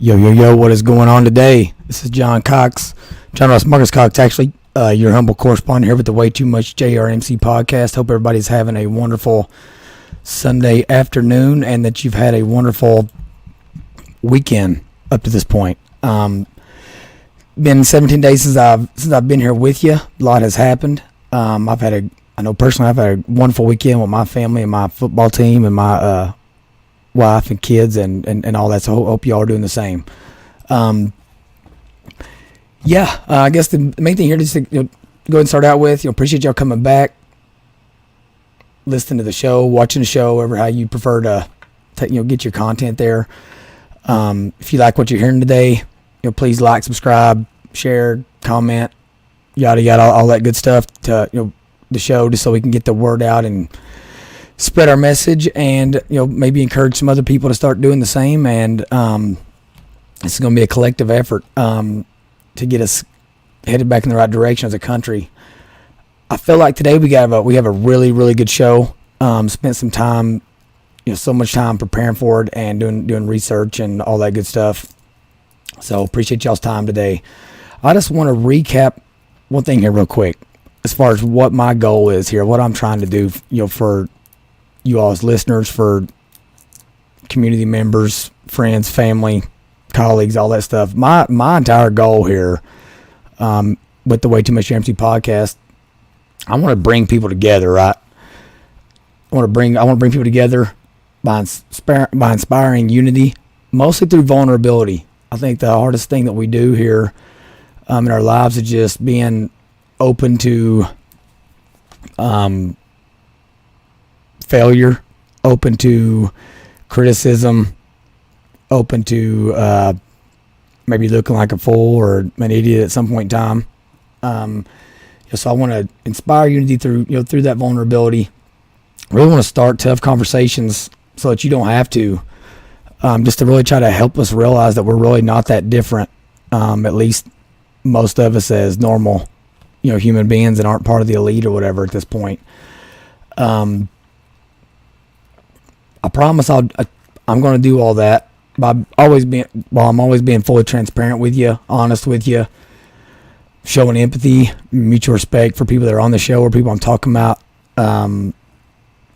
Yo, what is going on today? This is John Ross Marcus Cox, actually, your humble correspondent here with the Way Too Much JRMC podcast. Hope everybody's having a wonderful Sunday afternoon and that you've had a wonderful weekend up to this point. Been 17 days since I've been here with you. A lot has happened. I know personally I've had a wonderful weekend with my family and my football team and my wife and kids and all that, so hope you all are doing the same. I guess the main thing here is to go ahead and start out with, appreciate y'all coming back, listening to the show, watching the show, whatever how you prefer to get your content there. If you like what you're hearing today, please like, subscribe, share, comment, yada yada, all that good stuff to the show, just so we can get the word out and spread our message, and maybe encourage some other people to start doing the same. And this is going to be a collective effort to get us headed back in the right direction as a country. I feel like today we have a really, really good show. Spent some time, so much time preparing for it and doing research and all that good stuff. So appreciate y'all's time today. I just want to recap one thing here real quick as far as what my goal is here, what I'm trying to do, for you all as listeners, for community members, friends, family, colleagues, all that stuff. My entire goal here with the Way Too Much JRMC podcast, I want to bring people together, right? I want to bring people together by inspiring unity, mostly through vulnerability. I think the hardest thing that we do here in our lives is just being open to failure, open to criticism, open to maybe looking like a fool or an idiot at some point in time. So I want to inspire unity through that vulnerability. I really want to start tough conversations so that you don't have to, just to really try to help us realize that we're really not that different, at least most of us as normal human beings and aren't part of the elite or whatever at this point. I promise I'm going to do all that by always being fully transparent with you, honest with you, showing empathy, mutual respect for people that are on the show or people I'm talking about,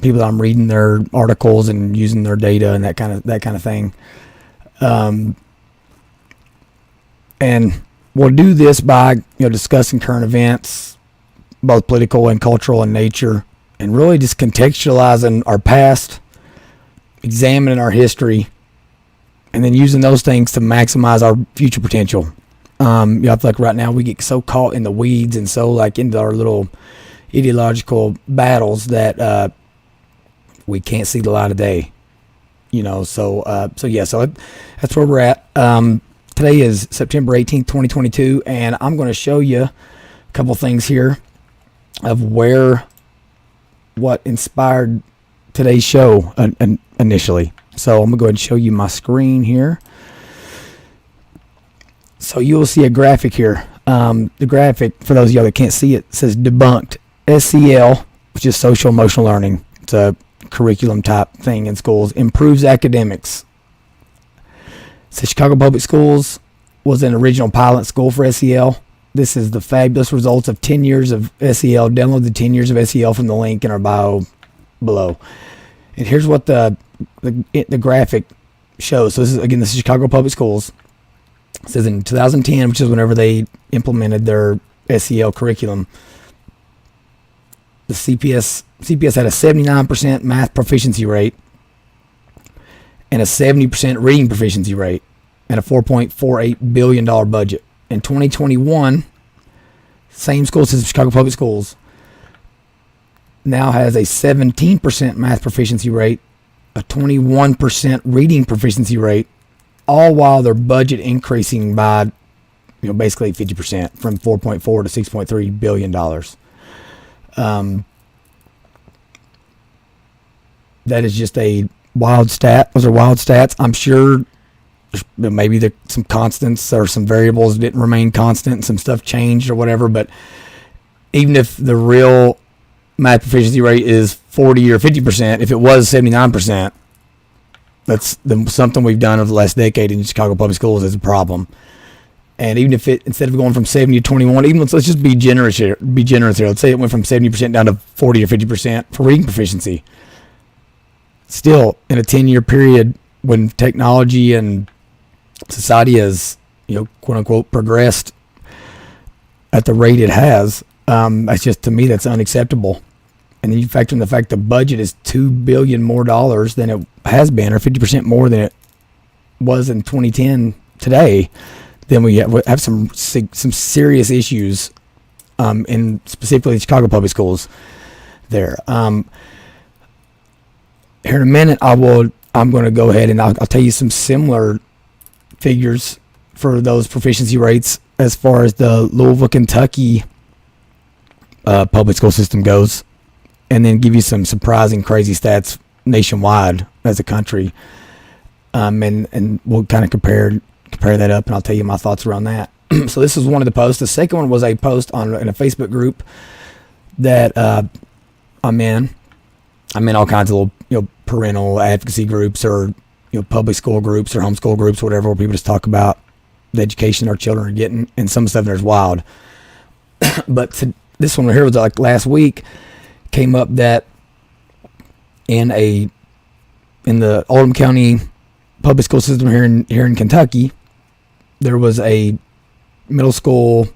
people that I'm reading their articles and using their data and that kind of thing. And we'll do this by discussing current events, both political and cultural in nature, and really just contextualizing our past, examining our history, and then using those things to maximize our future potential. I feel like right now we get so caught in the weeds and so into our little ideological battles that we can't see the light of day. So that's where we're at. Today is September 18th, 2022, and I'm going to show you a couple things here of what inspired today's show initially. So I'm going to go ahead and show you my screen here. So you'll see a graphic here. The graphic, for those of y'all that can't see it, says debunked. SEL, which is social emotional learning. It's a curriculum type thing in schools. Improves academics. So Chicago Public Schools was an original pilot school for SEL. This is the fabulous results of 10 years of SEL. Download the 10 years of SEL from the link in our bio below. And here's what the graphic shows. So this is Chicago Public Schools. It says in 2010, which is whenever they implemented their SEL curriculum, the CPS had a 79% math proficiency rate and a 70% reading proficiency rate and a $4.48 billion budget. In 2021, same school system, Chicago Public Schools, now has a 17% math proficiency rate, a 21% reading proficiency rate, all while their budget increasing by basically 50% from $4.4 to $6.3 billion. That is just a wild stat. Those are wild stats. I'm sure maybe there's some constants or some variables didn't remain constant and some stuff changed or whatever, but even if the real math proficiency rate is 40 or 50%, if it was 79%, something we've done over the last decade in Chicago public schools is a problem. And even if instead of going from 70 to 21, even let's just be generous here. Let's say it went from 70% down to 40 or 50% for reading proficiency. Still, in a 10-year period, when technology and society has, quote unquote, progressed at the rate it has, that's just, to me, that's unacceptable. And then you factor in the fact the budget is $2 billion more than it has been, or 50% more than it was in 2010 today. Then we have some serious issues in specifically Chicago public schools there. Here in a minute, I'm going to go ahead and I'll tell you some similar figures for those proficiency rates as far as the Louisville, Kentucky public school system goes, and then give you some surprising, crazy stats nationwide as a country, and we'll kind of compare that up, and I'll tell you my thoughts around that. So this is one of the posts. The second one was a post in a Facebook group that I'm in. I'm in all kinds of little, parental advocacy groups, or public school groups, or homeschool groups, whatever, where people just talk about the education our children are getting, and some stuff there's wild. But this one here was like last week. Came up that in the Oldham County public school system here in Kentucky, there was a middle school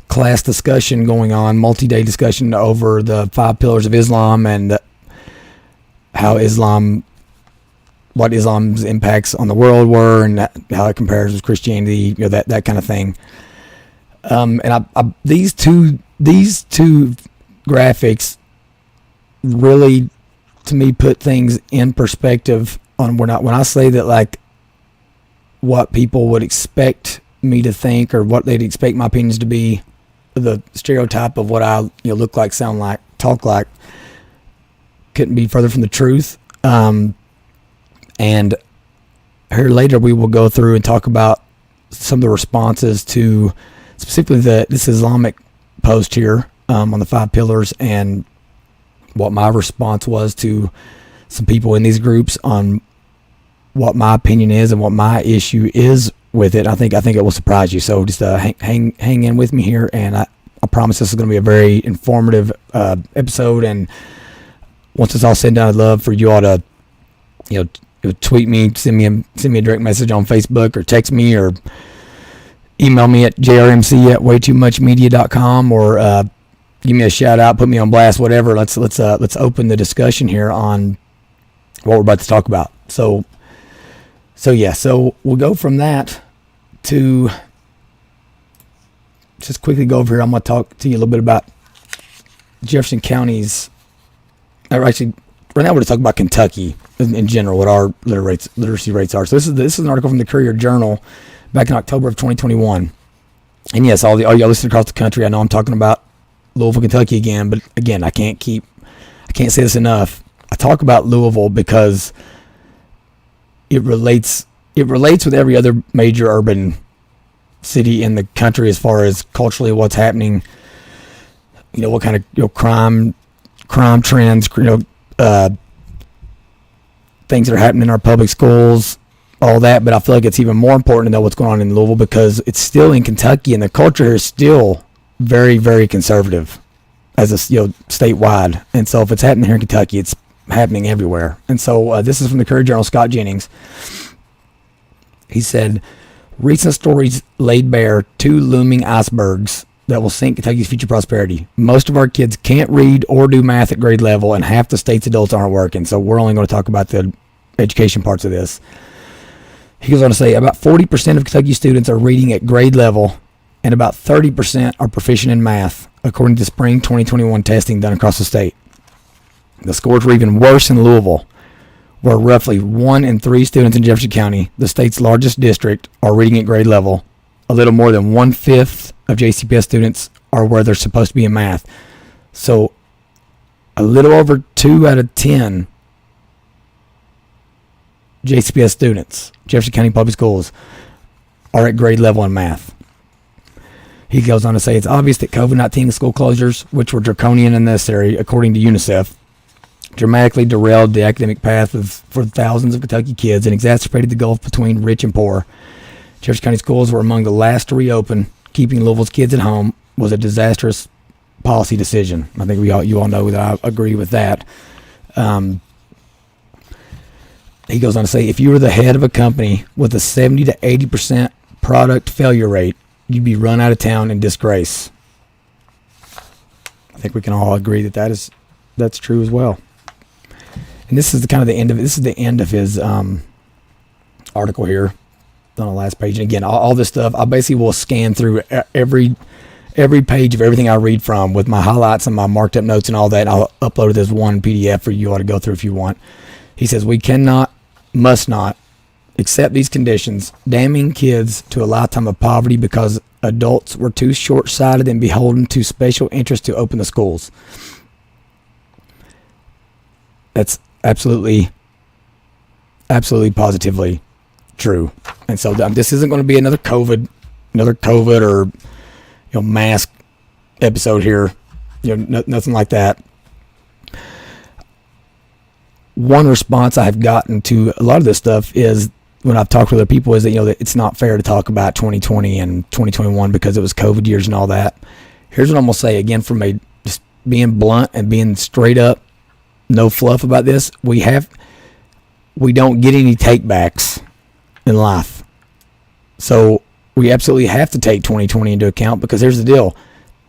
class discussion going on, multi-day discussion over the 5 pillars of Islam and what Islam's impacts on the world were, and how it compares with Christianity, that kind of thing. And these two graphics really, to me, put things in perspective on when I say that, like, what people would expect me to think, or what they'd expect my opinions to be, the stereotype of what I look like, sound like, talk like, couldn't be further from the truth. And here later we will go through and talk about some of the responses to specifically this Islamic post here on the 5 pillars, and what my response was to some people in these groups on what my opinion is and what my issue is with it. I think it will surprise you. So just hang in with me here, and I promise this is going to be a very informative episode. And once it's all said and done, I'd love for you all to tweet me, send me a direct message on Facebook, or text me, or email me at jrmc@waytoomuchmedia.com, or give me a shout out, put me on blast, whatever. Let's open the discussion here on what we're about to talk about. So we'll go from that to just quickly go over here. I'm going to talk to you a little bit about Jefferson County's, or actually right now we're going to talk about Kentucky in general, what our literacy rates are. So this is an article from the Courier Journal back in October of 2021. And yes, all y'all listening across the country, I know I'm talking about Louisville, Kentucky again, but again, I can't say this enough. I talk about Louisville because it relates with every other major urban city in the country as far as culturally what's happening, what kind of crime trends, things that are happening in our public schools, all that. But I feel like it's even more important to know what's going on in Louisville, because it's still in Kentucky, and the culture here is still very, very conservative as a statewide. And so if it's happening here in Kentucky, it's happening everywhere. And so this is from the Courier Journal, Scott Jennings. He said, recent stories laid bare 2 looming icebergs that will sink Kentucky's future prosperity. Most of our kids can't read or do math at grade level, and half the state's adults aren't working. So we're only going to talk about the education parts of this. He goes on to say about 40% of Kentucky students are reading at grade level, and about 30% are proficient in math, according to spring 2021 testing done across the state. The scores were even worse in Louisville, where roughly 1 in 3 students in Jefferson County, the state's largest district, are reading at grade level. A little more than 1/5 of JCPS students are where they're supposed to be in math. So a little over 2 out of 10 JCPS students, Jefferson County Public Schools, are at grade level in math. He goes on to say it's obvious that COVID-19 school closures, which were draconian and necessary according to UNICEF, dramatically derailed the academic path for thousands of Kentucky kids and exacerbated the gulf between rich and poor. Jefferson County schools were among the last to reopen. Keeping Louisville's kids at home was a disastrous policy decision. I think you all know that I agree with that. He goes on to say, if you were the head of a company with a 70 to 80% product failure rate, you'd be run out of town in disgrace. I think we can all agree that's true as well. And this is the end of his article here on the last page. And again, all this stuff, I basically will scan through every page of everything I read from with my highlights and my marked up notes and all that. And I'll upload it as one PDF for you all to go through if you want. He says, we must not accept these conditions, damning kids to a lifetime of poverty because adults were too short-sighted and beholden to special interests to open the schools. That's absolutely positively true. And so this isn't going to be another COVID or mask episode here. Nothing like that. One response I've gotten to a lot of this stuff is when I've talked with other people is that that it's not fair to talk about 2020 and 2021 because it was COVID years and all that. Here's what I'm gonna say again, from just being blunt and being straight up, no fluff about this. We don't get any takebacks in life, so we absolutely have to take 2020 into account, because here's the deal: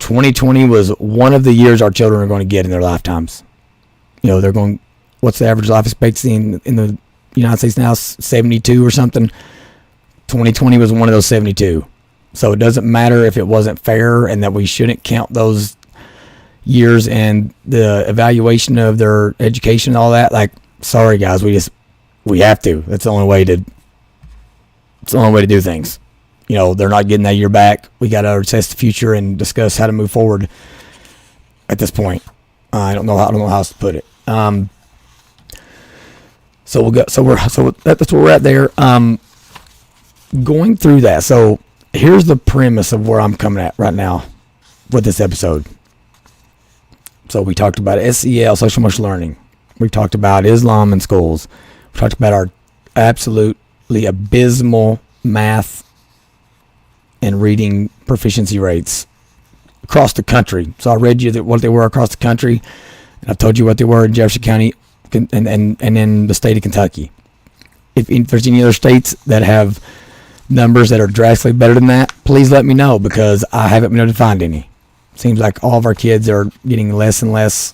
2020 was one of the years our children are going to get in their lifetimes. They're going. What's the average life expectancy in the United States now? 72 or something. 2020 was one of those 72. So it doesn't matter if it wasn't fair and that we shouldn't count those years and the evaluation of their education and all that. Like, sorry guys, we have to. That's the only way to do things. They're not getting that year back. We got to assess the future and discuss how to move forward at this point. I don't know how else to put it. So that's where we're at there. Going through that. So here's the premise of where I'm coming at right now with this episode. So we talked about SEL, social emotional learning. We talked about Islam in schools. We talked about our absolutely abysmal math and reading proficiency rates across the country. So I read you what they were across the country, and I've told you what they were in Jefferson County and in the state of Kentucky. If there's any other states that have numbers that are drastically better than that, please let me know, because I haven't been able to find any. Seems like all of our kids are getting less and less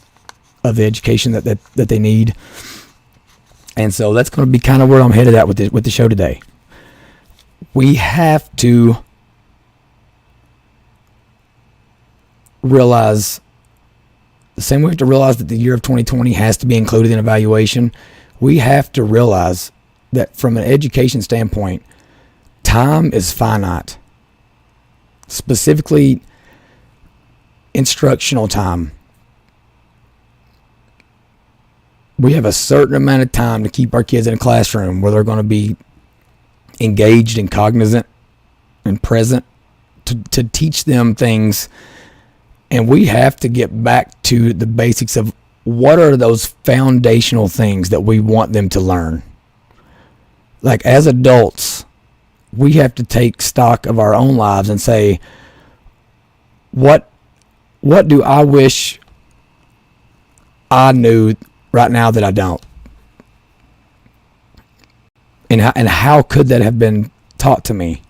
of the education that they need. And so that's going to be kind of where I'm headed at with the show today. We have to realize, the same way we have to realize that the year of 2020 has to be included in evaluation, we have to realize that from an education standpoint, time is finite. Specifically, instructional time. We have a certain amount of time to keep our kids in a classroom where they're going to be engaged and cognizant and present to teach them things. And we have to get back to the basics of what are those foundational things that we want them to learn. Like, as adults, we have to take stock of our own lives and say, what do I wish I knew right now that I don't? And how could that have been taught to me?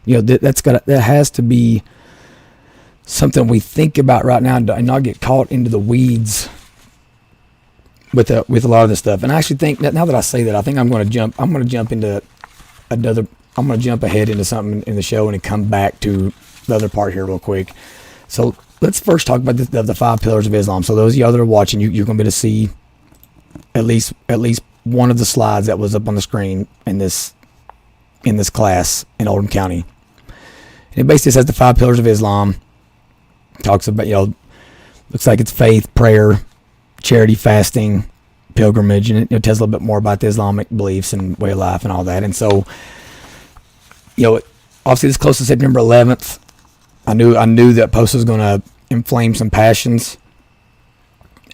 That has to be something we think about right now and not get caught into the weeds with a lot of this stuff. And I actually think that now that I say that, I think I'm going to jump ahead into something in the show and come back to the other part here real quick. So let's first talk about the 5 pillars of Islam. So those of y'all that are watching, you're going to be able to see at least one of the slides that was up on the screen in this class in Oldham County. And it basically says the 5 pillars of Islam. Talks about, looks like it's faith, prayer, charity, fasting, pilgrimage, and it tells a little bit more about the Islamic beliefs and way of life and all that. And so, obviously this close to September 11th, I knew that post was going to inflame some passions.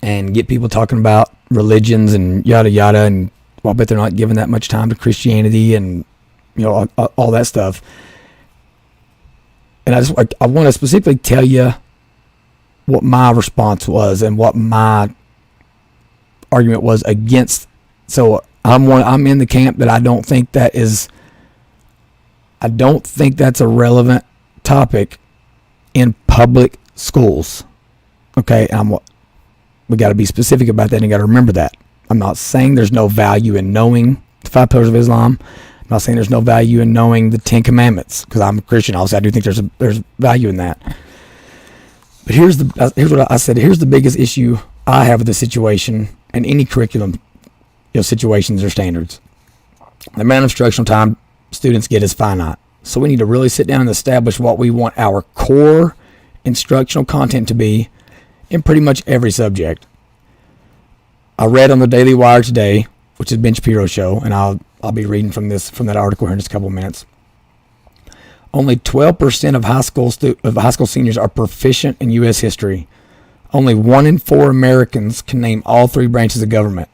and get people talking about religions and yada yada, and well, I bet they're not giving that much time to Christianity and all that stuff. And I want to specifically tell you what my response was and what my argument was against. So I'm in the camp that I don't think that's a relevant topic in public schools. Okay, we got to be specific about that, and you got to remember that. I'm not saying there's no value in knowing the 5 pillars of Islam. I'm not saying there's no value in knowing the 10 commandments, because I'm a Christian. Obviously, I do think there's value in that. But here's what I said. Here's the biggest issue I have with the situation and any curriculum, situations or standards. The amount of instructional time students get is finite. So we need to really sit down and establish what we want our core instructional content to be in pretty much every subject. I read on the Daily Wire today, which is Ben Shapiro's show, and I'll be reading from that article here in just a couple of minutes. Only 12% of high school seniors are proficient in U.S. history. Only 1 in 4 Americans can name all 3 branches of government.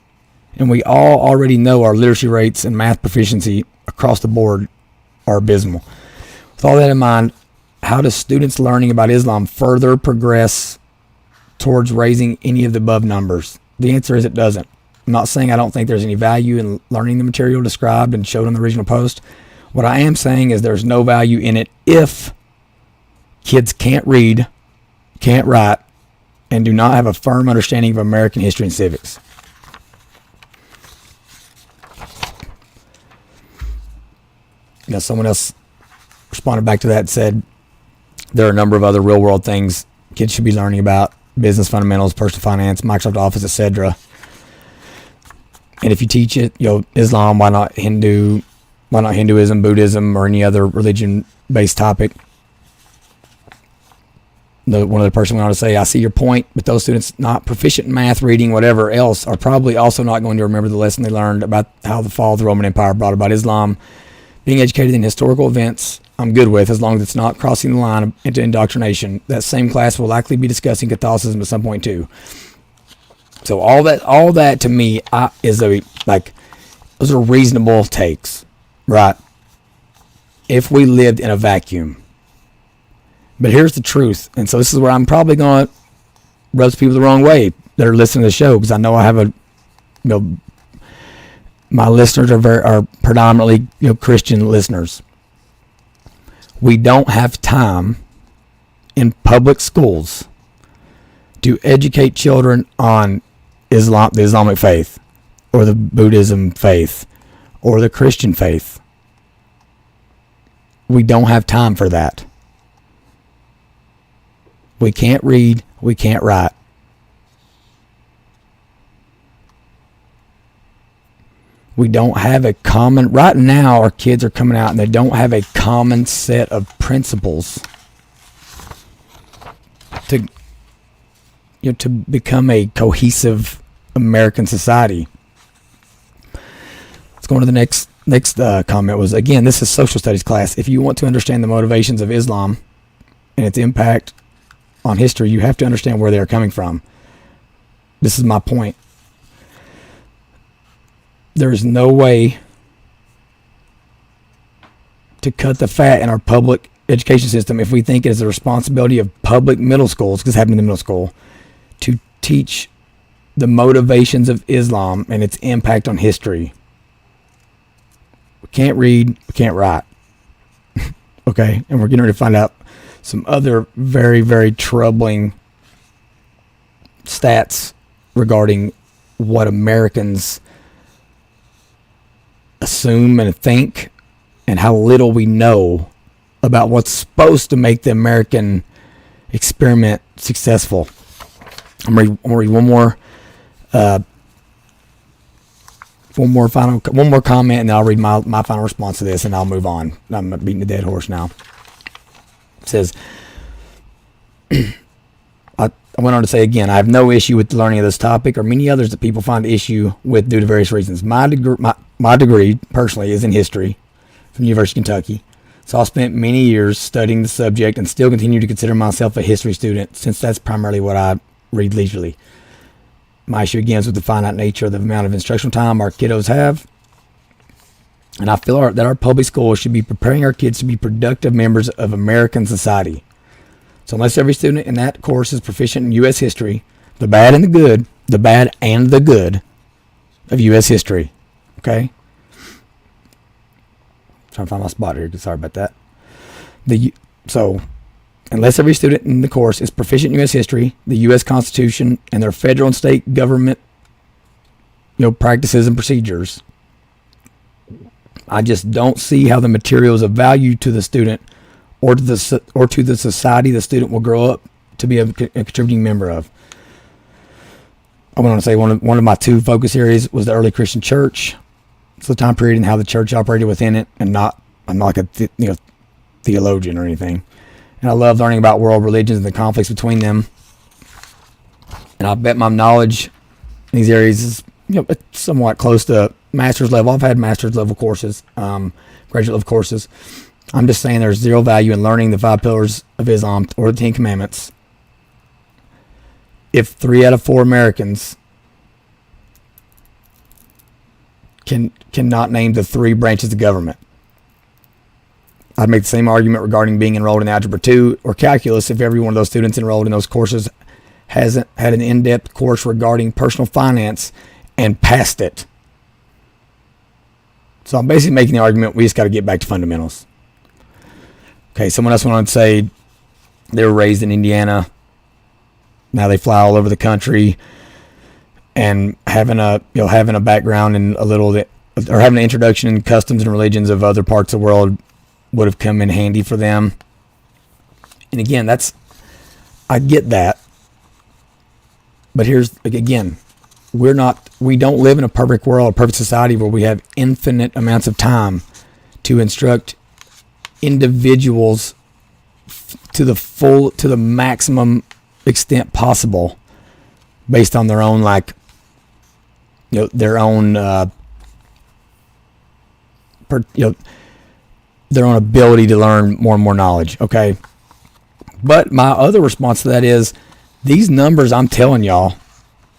And we all already know our literacy rates and math proficiency across the board are abysmal. With all that in mind, how does students learning about Islam further progress towards raising any of the above numbers? The answer is it doesn't. I'm not saying I don't think there's any value in learning the material described and showed on the Regional Post. What I am saying is there's no value in it if kids can't read, can't write, and do not have a firm understanding of American history and civics. Someone else responded back to that and said there are a number of other real-world things kids should be learning about: business fundamentals, personal finance, Microsoft Office, etc. And if you teach it, Islam, why not Hinduism, Buddhism, or any other religion-based topic? One other person went on to say, I see your point, but those students not proficient in math, reading, whatever else, are probably also not going to remember the lesson they learned about how the fall of the Roman Empire brought about Islam. Being educated in historical events, I'm good with, as long as it's not crossing the line into indoctrination. That same class will likely be discussing Catholicism at some point too. So all that to me those are reasonable takes, right? If we lived in a vacuum. But here's the truth, and so this is where I'm probably going to rub people the wrong way that are listening to the show, because I know I have my listeners are predominantly Christian listeners. We don't have time in public schools to educate children on Islam, the Islamic faith, or the Buddhism faith, or the Christian faith. We don't have time for that. We can't read, we can't write. We don't have a common, right now our kids are coming out and they don't have a common set of principles to become a cohesive American society. Let's go on to the next comment. Was, again, this is social studies class. If you want to understand the motivations of Islam and its impact on history, you have to understand where they're coming from. This is my point. There is no way to cut the fat in our public education system if we think it is the responsibility of public middle schools, because it's happening in middle school, to teach the motivations of Islam and its impact on history. We can't read, we can't write. Okay? And we're getting ready to find out some other very, very troubling stats regarding what Americans assume and think, and how little we know about what's supposed to make the American experiment successful. I'm going to read one more comment, and then I'll read my final response to this, and I'll move on. I'm beating the dead horse now. It says, I went on to say again, I have no issue with the learning of this topic or many others that people find issue with due to various reasons. My degree, personally, is in history from the University of Kentucky. So I spent many years studying the subject and still continue to consider myself a history student, since that's primarily what I read leisurely. My issue again is with the finite nature of the amount of instructional time our kiddos have. And I feel that our public schools should be preparing our kids to be productive members of American society. So unless every student in that course is proficient in U.S. history, the bad and the good of U.S. history, okay? Trying to find my spot here. Sorry about that. So, unless every student in the course is proficient in U.S. history, the U.S. Constitution, and their federal and state government, practices and procedures, I just don't see how the material is of value to the student or to the society the student will grow up to be a contributing member of. I want to say one of my two focus areas was the early Christian church. It's the time period and how the church operated within it, and I'm not like a theologian or anything. And I love learning about world religions and the conflicts between them. And I bet my knowledge in these areas is it's somewhat close to master's level. I've had master's level courses, graduate level courses. I'm just saying there's zero value in learning the 5 pillars of Islam or the 10 commandments if 3 out of 4 Americans cannot name the 3 branches of government. I'd make the same argument regarding being enrolled in Algebra 2 or Calculus if every one of those students enrolled in those courses hasn't had an in-depth course regarding personal finance and passed it. So I'm basically making the argument we just got to get back to fundamentals. Okay, someone else went on to say they were raised in Indiana. Now they fly all over the country, and having a background in or having an introduction in customs and religions of other parts of the world would have come in handy for them. And again, I get that. But here's, again, we don't live in a perfect world, a perfect society where we have infinite amounts of time to instruct individuals to the maximum extent possible based on their own their own ability to learn more and more knowledge. Okay. But my other response to that is these numbers I'm telling y'all,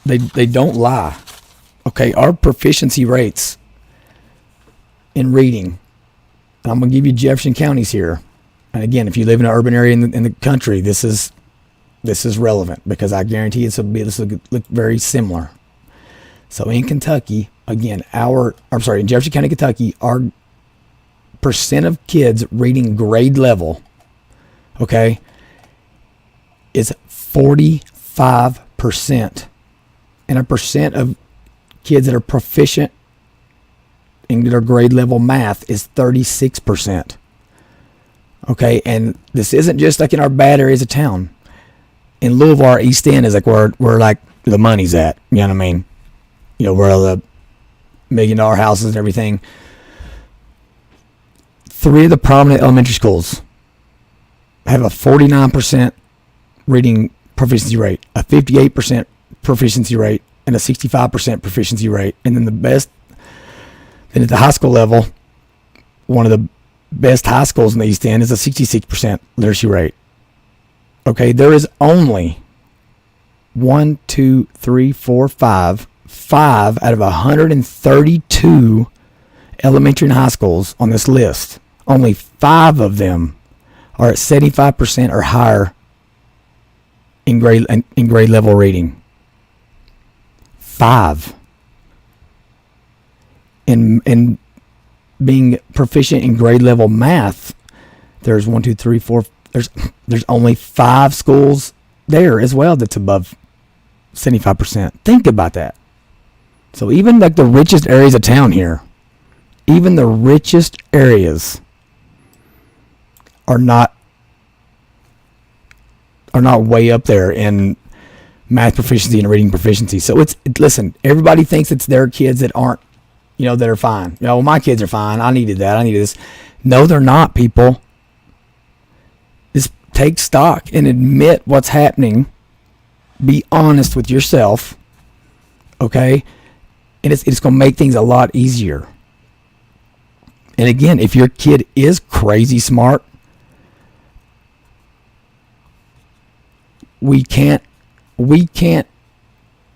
they don't lie. Okay. Our proficiency rates in reading, and I'm going to give you Jefferson counties here. And again, if you live in an urban area in the country, this is relevant because I guarantee this will look very similar. So in Kentucky, again, in Jefferson County, Kentucky, our percent of kids reading grade level, okay, is 45%. And a percent of kids that are proficient in their grade level math is 36%. Okay, and this isn't just like in our bad areas of town. In Louisville, our East End is like where like the money's at. You know what I mean? Where the $1 million houses and everything. 3 of the prominent elementary schools have a 49% reading proficiency rate, a 58% proficiency rate, and a 65% proficiency rate. And then then at the high school level, one of the best high schools in the East End is a 66% literacy rate. Okay, there is only 5 out of 132 elementary and high schools on this list. Only 5 of them are at 75% or higher in grade level reading. 5. In being proficient in grade level math, there's 1, 2, 3, 4. There's only 5 schools there as well that's above 75%. Think about that. So even like the richest areas of town here, even the richest areas are not way up there in math proficiency and reading proficiency. So listen, everybody thinks it's their kids that aren't, that are fine. Well, my kids are fine. I needed that. I needed this. No, they're not, people. Just take stock and admit what's happening. Be honest with yourself. Okay? And it's going to make things a lot easier. And again, if your kid is crazy smart, we can't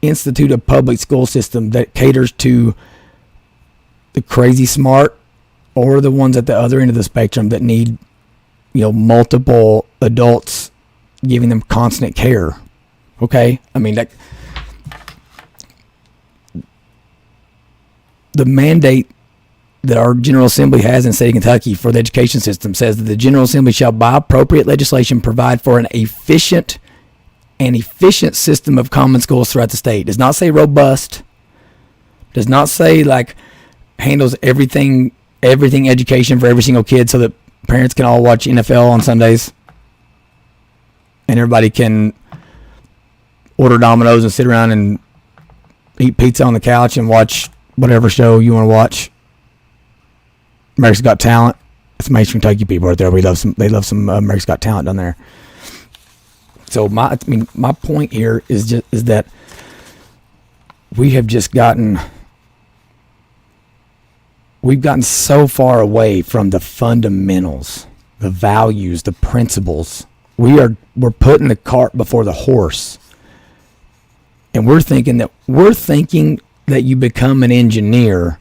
institute a public school system that caters to the crazy smart or the ones at the other end of the spectrum that need, multiple adults giving them constant care. Okay? I mean, that the mandate that our General Assembly has in the state of Kentucky for the education system says that the General Assembly shall, by appropriate legislation, provide for an efficient system of common schools throughout the state. Does not say robust. Does not say like handles everything education for every single kid so that parents can all watch NFL on Sundays and everybody can order Domino's and sit around and eat pizza on the couch and watch whatever show you want to watch. America's Got Talent. It's mainstream Kentucky people right there. They love some America's Got Talent down there. So my point here is that we've gotten so far away from the fundamentals, the values, the principles. We're putting the cart before the horse. And we're thinking that you become an engineer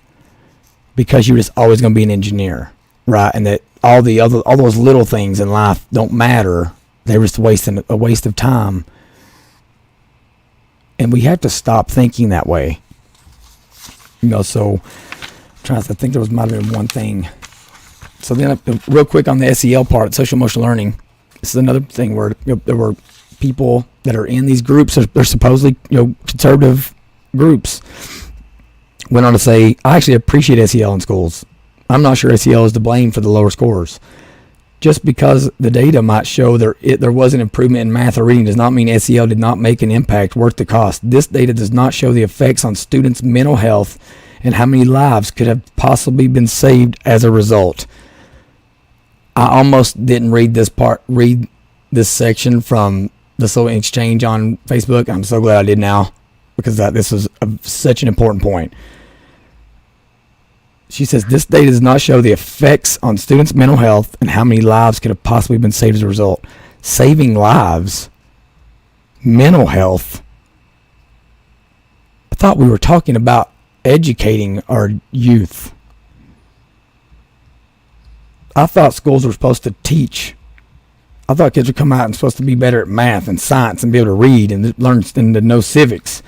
because you're just always going to be an engineer, right? And that all those little things in life don't matter. They're just a waste of time. And we have to stop thinking that way. So I think there might have been one thing. So then real quick on the SEL part, social emotional learning. This is another thing where there were people that are in these groups. They're supposedly conservative groups. Went on to say, I actually appreciate SEL in schools. I'm not sure SEL is to blame for the lower scores. Just because the data might show there was an improvement in math or reading does not mean SEL did not make an impact worth the cost. This data does not show the effects on students' mental health and how many lives could have possibly been saved as a result. I almost didn't read this section from this little exchange on Facebook. I'm so glad I did now because this was such an important point. She says, this data does not show the effects on students' mental health and how many lives could have possibly been saved as a result. Saving lives, mental health. I thought we were talking about educating our youth. I thought schools were supposed to teach. I thought kids would come out and supposed to be better at math and science and be able to read and learn and to know civics.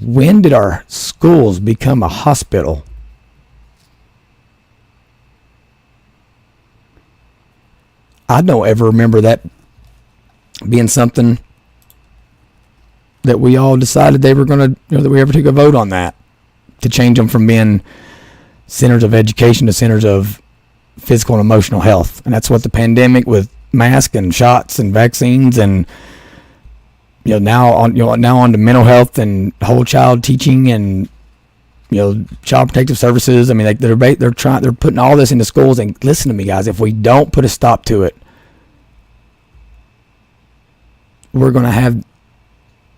When did our schools become a hospital? I don't ever remember that being something that we all decided they were going to, that we ever took a vote on that to change them from being centers of education to centers of physical and emotional health. And that's what the pandemic with masks and shots and vaccines and now on to mental health and whole child teaching and child protective services. I mean, they're putting all this into schools. And listen to me, guys, if we don't put a stop to it, we're going to have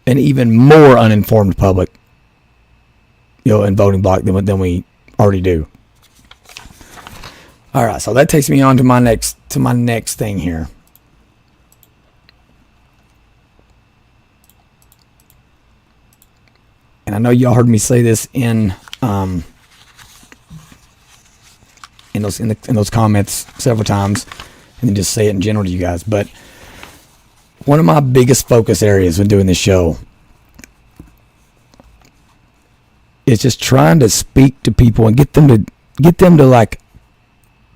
an even more uninformed public, in voting block than we already do. All right, so that takes me on to my next thing here. And I know y'all heard me say this in those comments several times, and then just say it in general to you guys. But one of my biggest focus areas when doing this show is just trying to speak to people and get them to like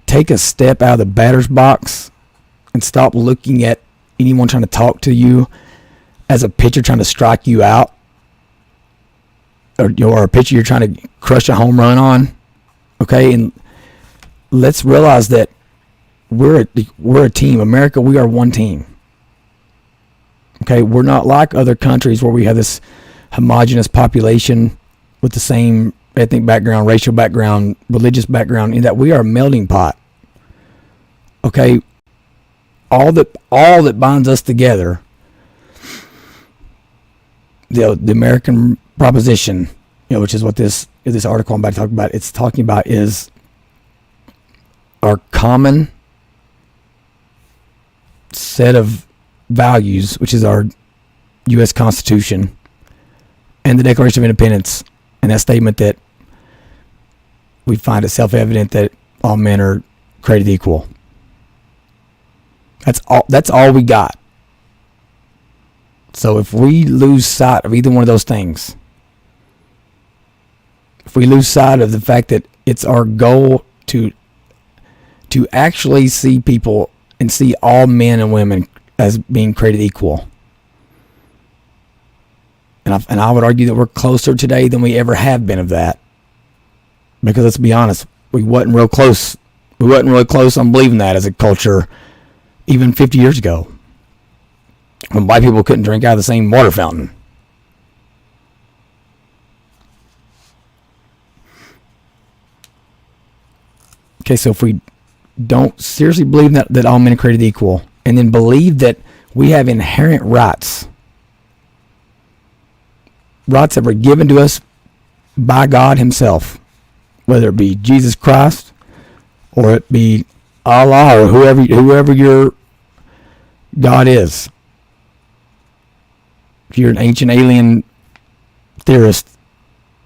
take a step out of the batter's box and stop looking at anyone trying to talk to you as a pitcher trying to strike you out, or a pitcher you're trying to crush a home run on. Okay, and let's realize that we're a team. America, we are one team. Okay, we're not like other countries where we have this homogenous population with the same ethnic background, racial background, religious background, in that we are a melting pot. Okay, all that binds us together, the American proposition, which is what this article I'm about to talk about, it's talking about, is our common set of values, which is our U.S. Constitution, and the Declaration of Independence, and that statement that we find it self-evident that all men are created equal. That's all we got. So if we lose sight of either one of those things, if we lose sight of the fact that it's our goal to actually see people and see all men and women as being created equal, and I would argue that we're closer today than we ever have been of that, because let's be honest, we wasn't real close. We wasn't really close on believing that as a culture even 50 years ago, when white people couldn't drink out of the same water fountain. Okay, so if we don't seriously believe that all men are created equal, and then believe that we have inherent rights that were given to us by God himself, whether it be Jesus Christ or it be Allah or whoever your God is. If you're an ancient alien theorist,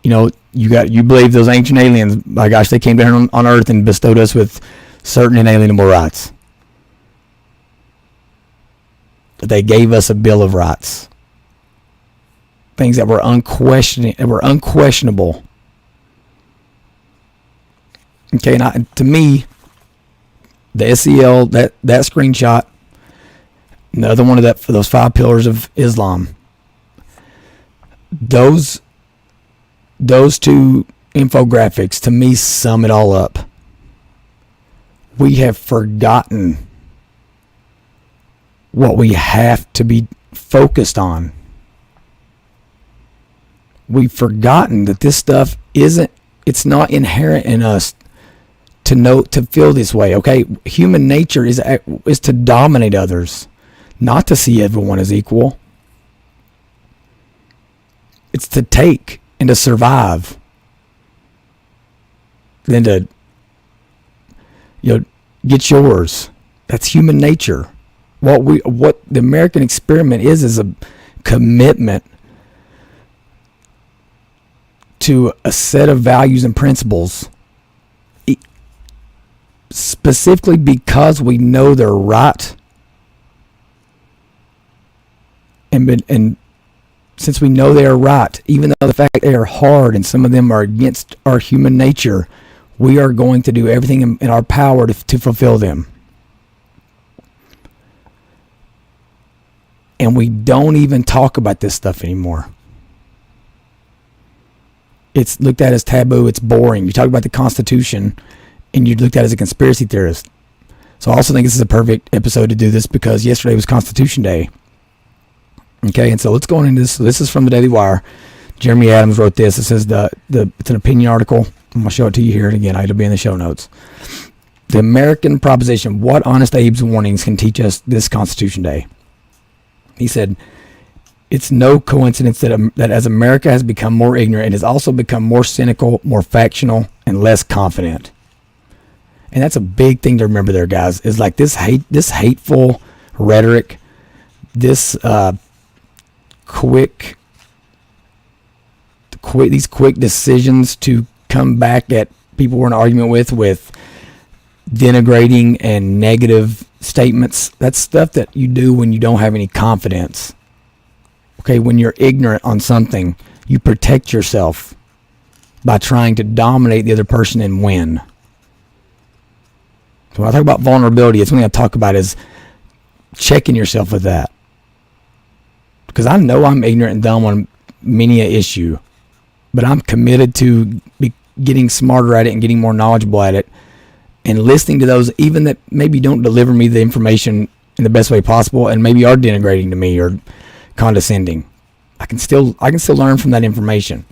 you believe those ancient aliens, my gosh, they came down on Earth and bestowed us with certain inalienable rights. They gave us a Bill of Rights. Things that were unquestionable. Okay, and to me, the SEL, that screenshot, another one of those 5 pillars of Islam, those 2 infographics to me sum it all up. We have forgotten what we have to be focused on. We've forgotten that this stuff it's not inherent in us to feel this way. Okay, human nature is to dominate others, not to see everyone as equal. It's to take and to survive, than to get yours. That's human nature. What the American experiment is a commitment to a set of values and principles, specifically because we know they're right, and since we know they are right, even though the fact they are hard and some of them are against our human nature, we are going to do everything in our power to fulfill them. And we don't even talk about this stuff anymore. It's looked at as taboo. It's boring. You talk about the Constitution, and you're looked at as a conspiracy theorist. So I also think this is a perfect episode to do this, because yesterday was Constitution Day. Okay, and so let's go into this. So this is from the Daily Wire. Jeremy Adams wrote this. It says it's an opinion article. I'm going to show it to you here, and again, it'll be in the show notes. The American proposition: what Honest Abe's warnings can teach us this Constitution Day. He said, it's no coincidence that as America has become more ignorant, it has also become more cynical, more factional, and less confident. And that's a big thing to remember there, guys, is like this hateful rhetoric, these quick decisions to come back at people we're in an argument with denigrating and negative statements. That's stuff that you do when you don't have any confidence. Okay, when you're ignorant on something, you protect yourself by trying to dominate the other person and win. So when I talk about vulnerability, it's something I talk about is checking yourself with that. Because I know I'm ignorant and dumb on many an issue, but I'm committed to getting smarter at it and getting more knowledgeable at it, and listening to those even that maybe don't deliver me the information in the best way possible and maybe are denigrating to me or condescending. I can still learn from that information.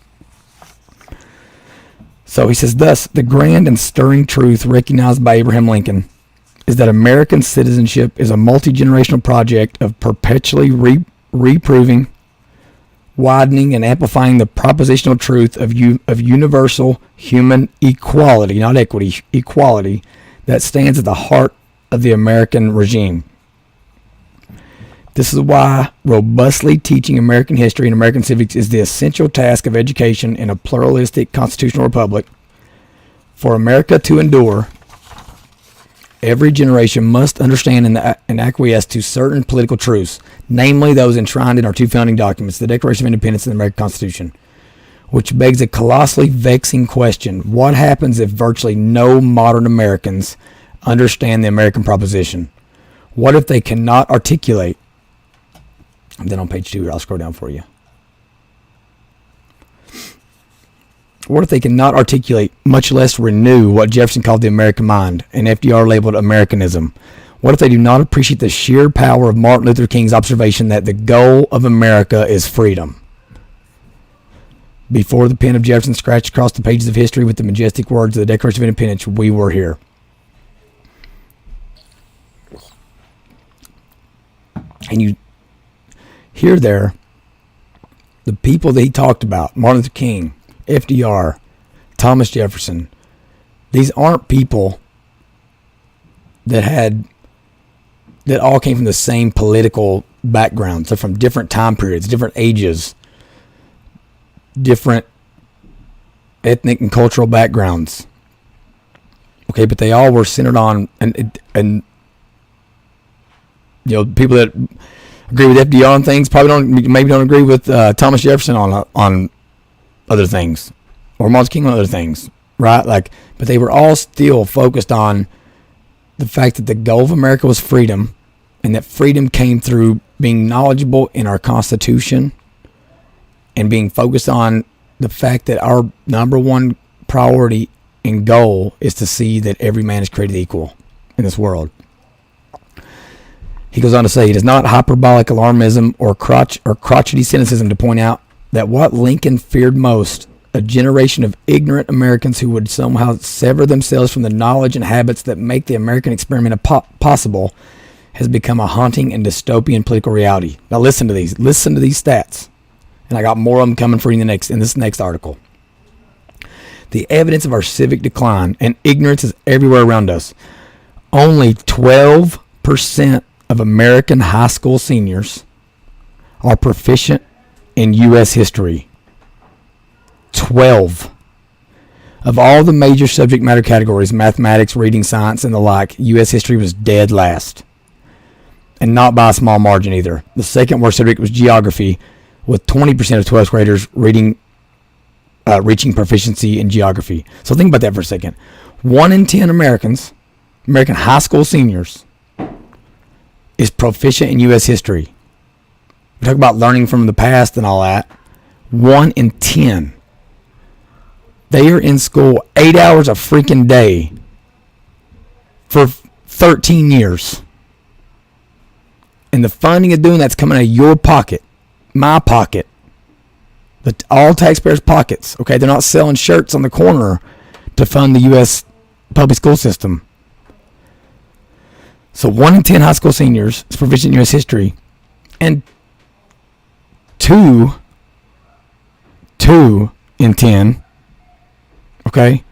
So he says, thus, the grand and stirring truth recognized by Abraham Lincoln is that American citizenship is a multi-generational project of perpetually reproving, widening, and amplifying the propositional truth of universal human equality, not equity, equality, that stands at the heart of the American regime. This is why robustly teaching American history and American civics is the essential task of education in a pluralistic constitutional republic. For America to endure, every generation must understand and acquiesce to certain political truths, namely those enshrined in our two founding documents, the Declaration of Independence and the American Constitution, which begs a colossally vexing question. What happens if virtually no modern Americans understand the American proposition? What if they cannot articulate? And then on page 2, I'll scroll down for you. What if they cannot articulate, much less renew, what Jefferson called the American mind and FDR labeled Americanism? What if they do not appreciate the sheer power of Martin Luther King's observation that the goal of America is freedom? Before the pen of Jefferson scratched across the pages of history with the majestic words of the Declaration of Independence, we were here. And you hear there the people that he talked about, Martin Luther King, FDR, Thomas Jefferson. These aren't people that all came from the same political backgrounds. They're from different time periods, different ages, different ethnic and cultural backgrounds. Okay, but they all were centered on and people that agree with FDR on things maybe don't agree with Thomas Jefferson on other things, or Martin Luther King on other things, right? But they were all still focused on the fact that the goal of America was freedom, and that freedom came through being knowledgeable in our Constitution and being focused on the fact that our number one priority and goal is to see that every man is created equal in this world. He goes on to say, it is not hyperbolic alarmism or crotchety cynicism to point out that what Lincoln feared most, a generation of ignorant Americans who would somehow sever themselves from the knowledge and habits that make the American experiment possible, has become a haunting and dystopian political reality. Now listen to these stats. And I got more of them coming for you in this next article. The evidence of our civic decline and ignorance is everywhere around us. Only 12% of American high school seniors are proficient in U.S. history. 12. Of all the major subject matter categories, mathematics, reading, science, and the like, U.S. history was dead last. And not by a small margin either. The second worst subject was geography, with 20% of 12th graders reaching proficiency in geography. So think about that for a second. 1 in 10 American high school seniors, is proficient in U.S. history. We talk about learning from the past and all that. 1 in 10. They are in school 8 hours a freaking day for 13 years. And the funding of doing that's coming out of your pocket, my pocket, all taxpayers' pockets. Okay, they're not selling shirts on the corner to fund the U.S. public school system. So 1 in 10 high school seniors is proficient in U.S. history, and 2 in 10, okay,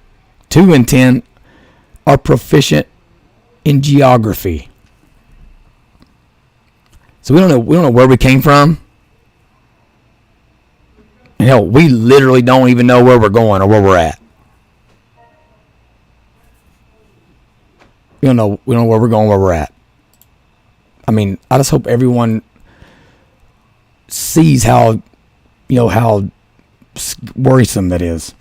2 in 10 are proficient in geography. So we don't know where we came from. And hell, we literally don't even know where we're going or where we're at. We don't know where we're going, where we're at. I mean, I just hope everyone sees how worrisome that is.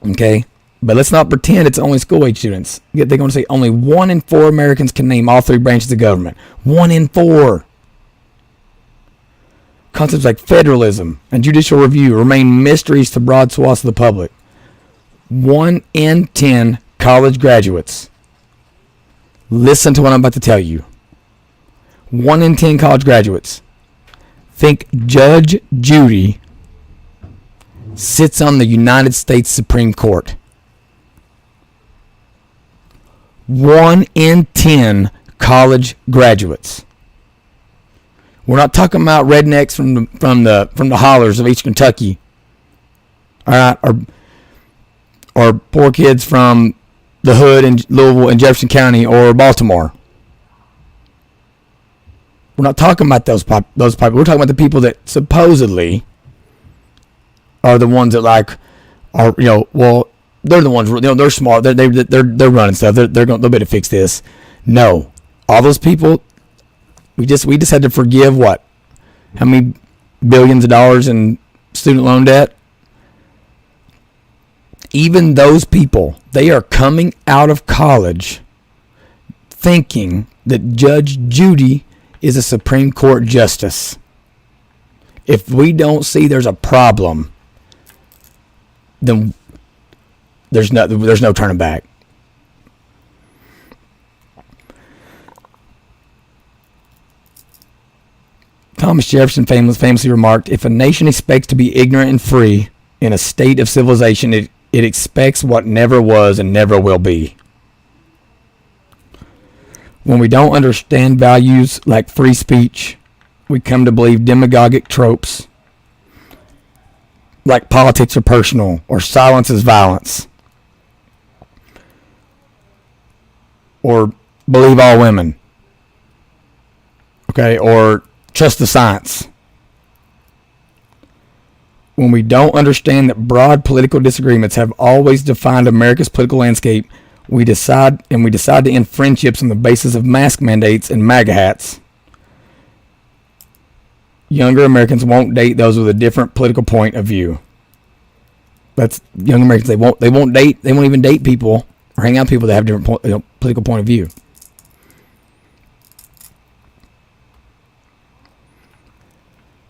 Okay? But let's not pretend it's only school-age students. They're going to say only 1 in 4 Americans can name all 3 branches of government. 1 in 4. Concepts like federalism and judicial review remain mysteries to broad swaths of the public. 1 in 10 college graduates. Listen to what I'm about to tell you. 1 in 10 college graduates think Judge Judy sits on the United States Supreme Court. 1 in 10 college graduates. We're not talking about rednecks from the hollers of East Kentucky, all right, or poor kids from the hood in Louisville and Jefferson County or Baltimore. We're not talking about those people. We're talking about the people that supposedly are the ones that like are, well, they're the ones, they're smart. They're running stuff. They'll be able to fix this. No, all those people, we just had to forgive what? How many billions of dollars in student loan debt? Even those people, they are coming out of college thinking that Judge Judy is a Supreme Court justice. If we don't see there's a problem, then there's no turning back. Thomas Jefferson famously remarked, if a nation expects to be ignorant and free in a state of civilization, it expects what never was and never will be. When we don't understand values like free speech, we come to believe demagogic tropes like politics are personal or silence is violence, or believe all women, okay, or trust the science. When we don't understand that broad political disagreements have always defined America's political landscape, we decide to end friendships on the basis of mask mandates and MAGA hats. Younger Americans won't date those with a different political point of view. That's young Americans. They won't even date people or hang out with people that have different political point of view.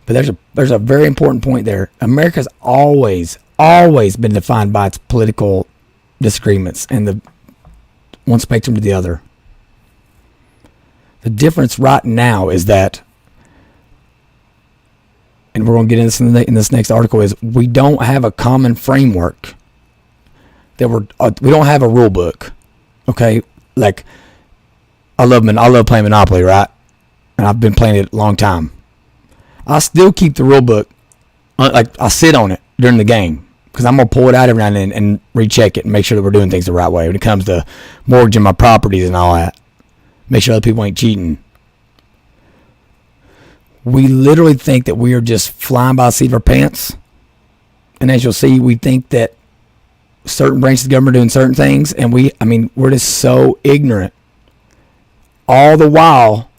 But there's a very important point there. America's always been defined by its political disagreements and the one spectrum to the other. The difference right now is that, and we're going to get into this in this next article, is we don't have a common framework. We don't have a rule book. Okay, like I love playing Monopoly, right? And I've been playing it a long time. I still keep the rule book, like I sit on it during the game, because I'm going to pull it out every now and then and recheck it and make sure that we're doing things the right way when it comes to mortgaging my properties and all that. Make sure other people ain't cheating. We literally think that we are just flying by the seat of our pants. And as you'll see, we think that certain branches of government are doing certain things, and we're just so ignorant. All the while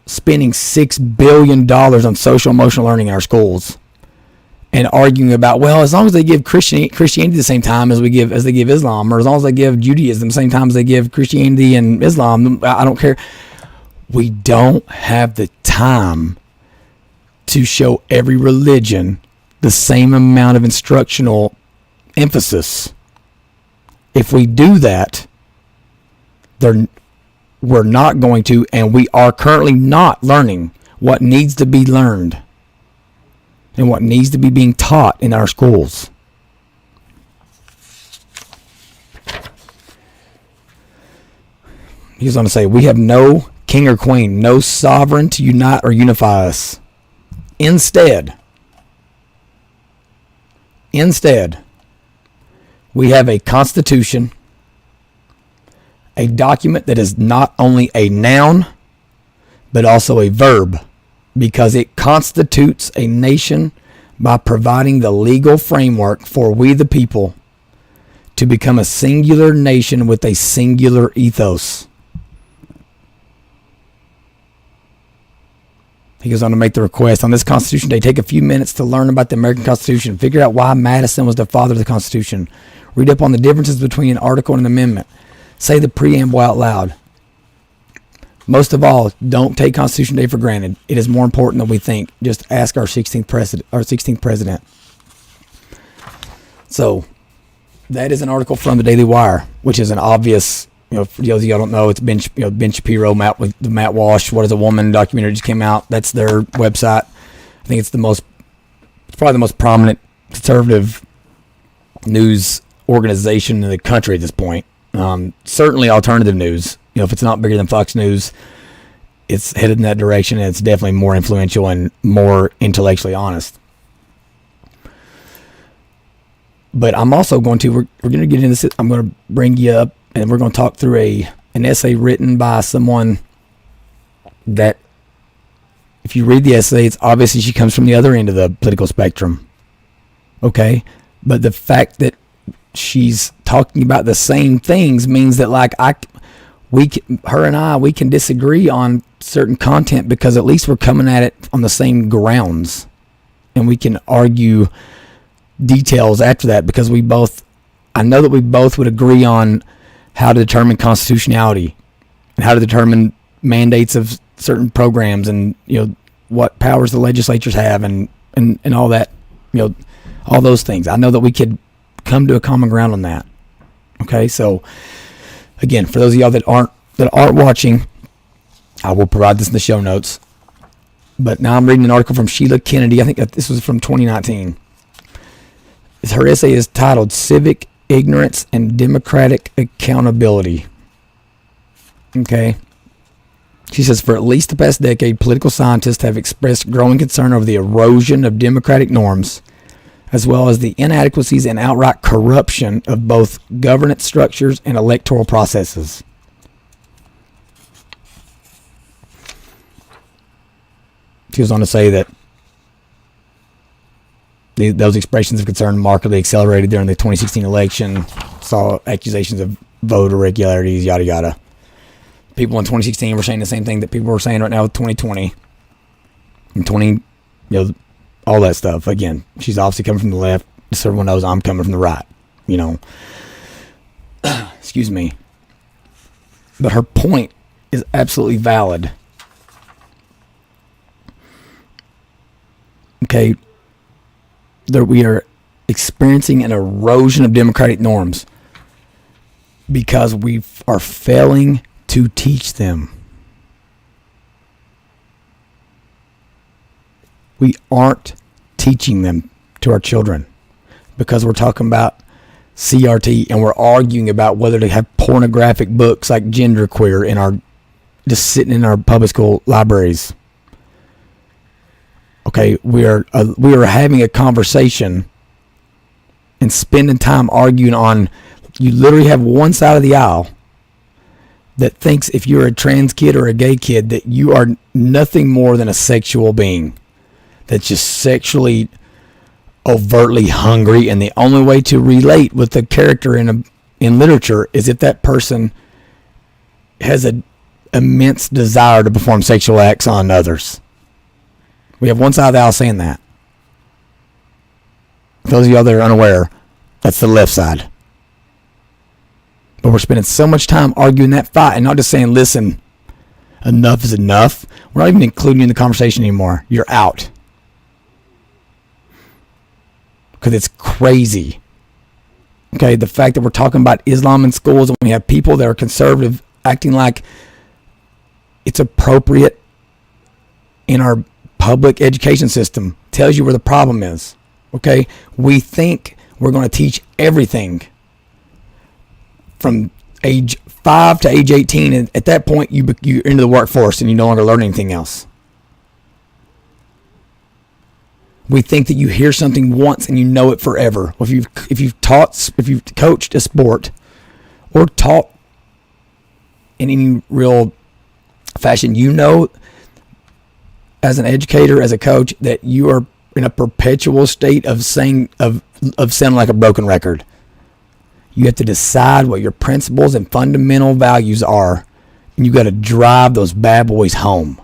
spending $6 billion on social emotional learning in our schools and arguing about, well, as long as they give Christianity the same time as they give Islam, or as long as they give Judaism the same time as they give Christianity and Islam, I don't care. We don't have the time to show every religion the same amount of instructional emphasis. If we do that, we're not going to, and we are currently not learning what needs to be learned and what needs to be being taught in our schools. He was going to say, we have no king or queen, no sovereign to unite or unify us. Instead, we have a constitution, a document that is not only a noun, but also a verb, because it constitutes a nation by providing the legal framework for we the people to become a singular nation with a singular ethos. He goes on to make the request, on this Constitution Day, take a few minutes to learn about the American Constitution. Figure out why Madison was the father of the Constitution. Read up on the differences between an article and an amendment. Say the preamble out loud. Most of all, don't take Constitution Day for granted. It is more important than we think. Just ask our 16th president. So, that is an article from the Daily Wire, which is an obvious, for those of y'all don't know, it's Ben Shapiro, Matt Walsh, What is a Woman documentary just came out. That's their website. I think it's probably the most prominent conservative news organization in the country at this point. Certainly alternative news. If it's not bigger than Fox News, it's headed in that direction, and it's definitely more influential and more intellectually honest. But I'm also going to, we're going to get into this, I'm going to bring you up, and we're going to talk through an essay written by someone that if you read the essay, it's obviously she comes from the other end of the political spectrum. Okay? But the fact that she's talking about the same things means that we can disagree on certain content because at least we're coming at it on the same grounds, and we can argue details after that because I know that we both would agree on how to determine constitutionality and how to determine mandates of certain programs and what powers the legislatures have and all that, all those things. I know that we could come to a common ground on that. Okay, so again, for those of y'all that aren't watching, I will provide this in the show notes. But now I'm reading an article from Sheila Kennedy. I think that this was from 2019. Her essay is titled "Civic Ignorance and Democratic Accountability." Okay. She says, for at least the past decade, political scientists have expressed growing concern over the erosion of democratic norms, as well as the inadequacies and outright corruption of both governance structures and electoral processes. She goes on to say that those expressions of concern markedly accelerated during the 2016 election, saw accusations of voter irregularities, yada yada. People in 2016 were saying the same thing that people were saying right now with 2020 and all that stuff. Again, she's obviously coming from the left. Just so everyone knows, I'm coming from the right. Excuse me. But her point is absolutely valid. Okay, that we are experiencing an erosion of democratic norms because we are failing to teach them. We aren't teaching them to our children because we're talking about CRT and we're arguing about whether to have pornographic books like Genderqueer just sitting in our public school libraries. Okay, we are having a conversation and spending time arguing on. You literally have one side of the aisle that thinks if you're a trans kid or a gay kid that you are nothing more than a sexual being that's just sexually overtly hungry, and the only way to relate with the character in literature is if that person has an immense desire to perform sexual acts on others. We have one side of the aisle saying that. For those of y'all that are unaware, that's the left side. But we're spending so much time arguing that fight and not just saying, listen, enough is enough. We're not even including you in the conversation anymore. You're out. Because it's crazy. Okay, the fact that we're talking about Islam in schools and we have people that are conservative acting like it's appropriate in our public education system tells you where the problem is. Okay, we think we're going to teach everything from age 5 to age 18, and at that point you're into the workforce and you no longer learn anything else. We think that you hear something once and you know it forever. If you've coached a sport or taught in any real fashion, you know as an educator, as a coach, that you are in a perpetual state of sounding like a broken record. You have to decide what your principles and fundamental values are, and you got to drive those bad boys home.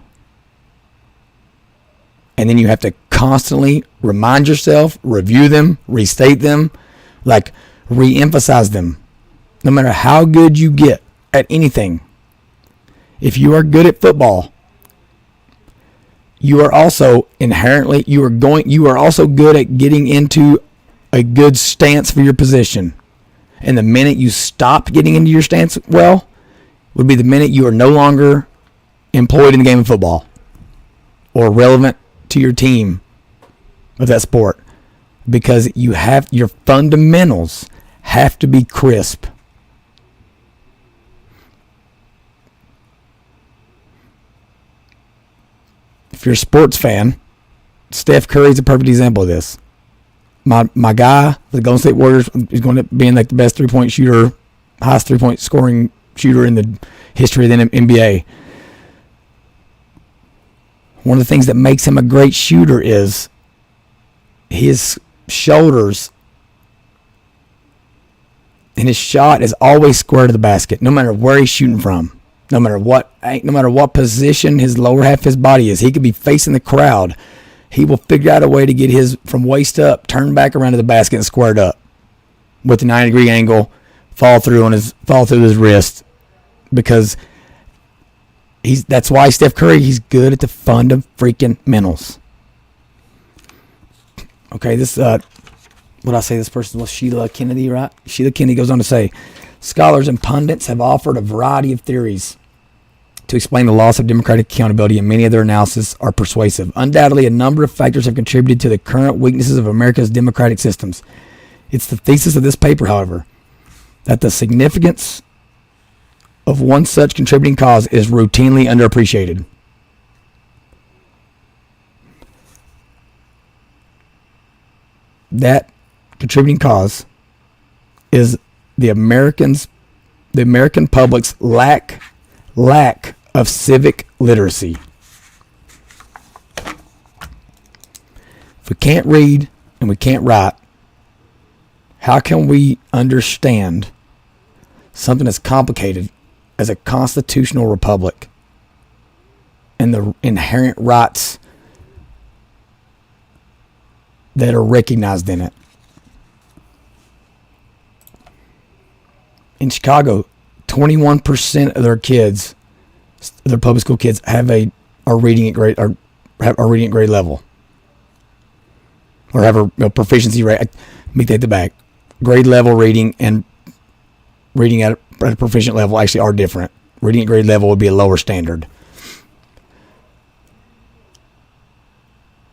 And then you have to constantly remind yourself, review them, restate them, re-emphasize them. No matter how good you get at anything, if you are good at football, you are also inherently, you are also good at getting into a good stance for your position. And the minute you stop getting into your stance well, would be the minute you are no longer employed in the game of football or relevant to your team of that sport, because your fundamentals have to be crisp. If you're a sports fan, Steph Curry is a perfect example of this. My guy, the Golden State Warriors, is going to be the best three-point shooter, highest three-point scoring shooter in the history of the NBA. One of the things that makes him a great shooter is his shoulders, and his shot is always square to the basket, no matter where he's shooting from, no matter what position his lower half of his body is. He could be facing the crowd. He will figure out a way to get his from waist up, turn back around to the basket, and squared up with a 90-degree angle, fall through his wrist, because that's why Steph Curry, he's good at the fundamentals. Okay, this what I say, this person was Sheila Kennedy, right? Sheila Kennedy goes on to say, scholars and pundits have offered a variety of theories to explain the loss of democratic accountability, and many of their analyses are persuasive. Undoubtedly, a number of factors have contributed to the current weaknesses of America's democratic systems. It's the thesis of this paper, however, that the significance of one such contributing cause is routinely underappreciated. That contributing cause is the American public's lack of civic literacy. If we can't read and we can't write, how can we understand something as complicated as a constitutional republic and the inherent rights that are recognized in it? In Chicago, 21% of their kids, their public school kids, are reading at grade level, or have a proficiency rate. Let me take the back. Grade level reading and reading at a proficient level actually are different. Reading at grade level would be a lower standard.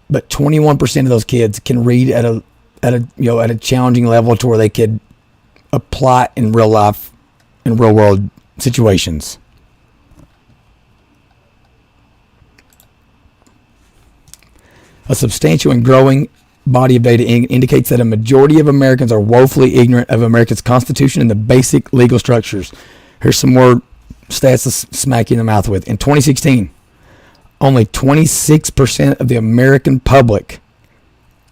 But 21% of those kids can read at a challenging level to where they could apply in real life, in real world situations. A substantial and growing body of data indicates that a majority of Americans are woefully ignorant of America's Constitution and the basic legal structures. Here's some more stats to smack you in the mouth with. In 2016, only 26% of the American public,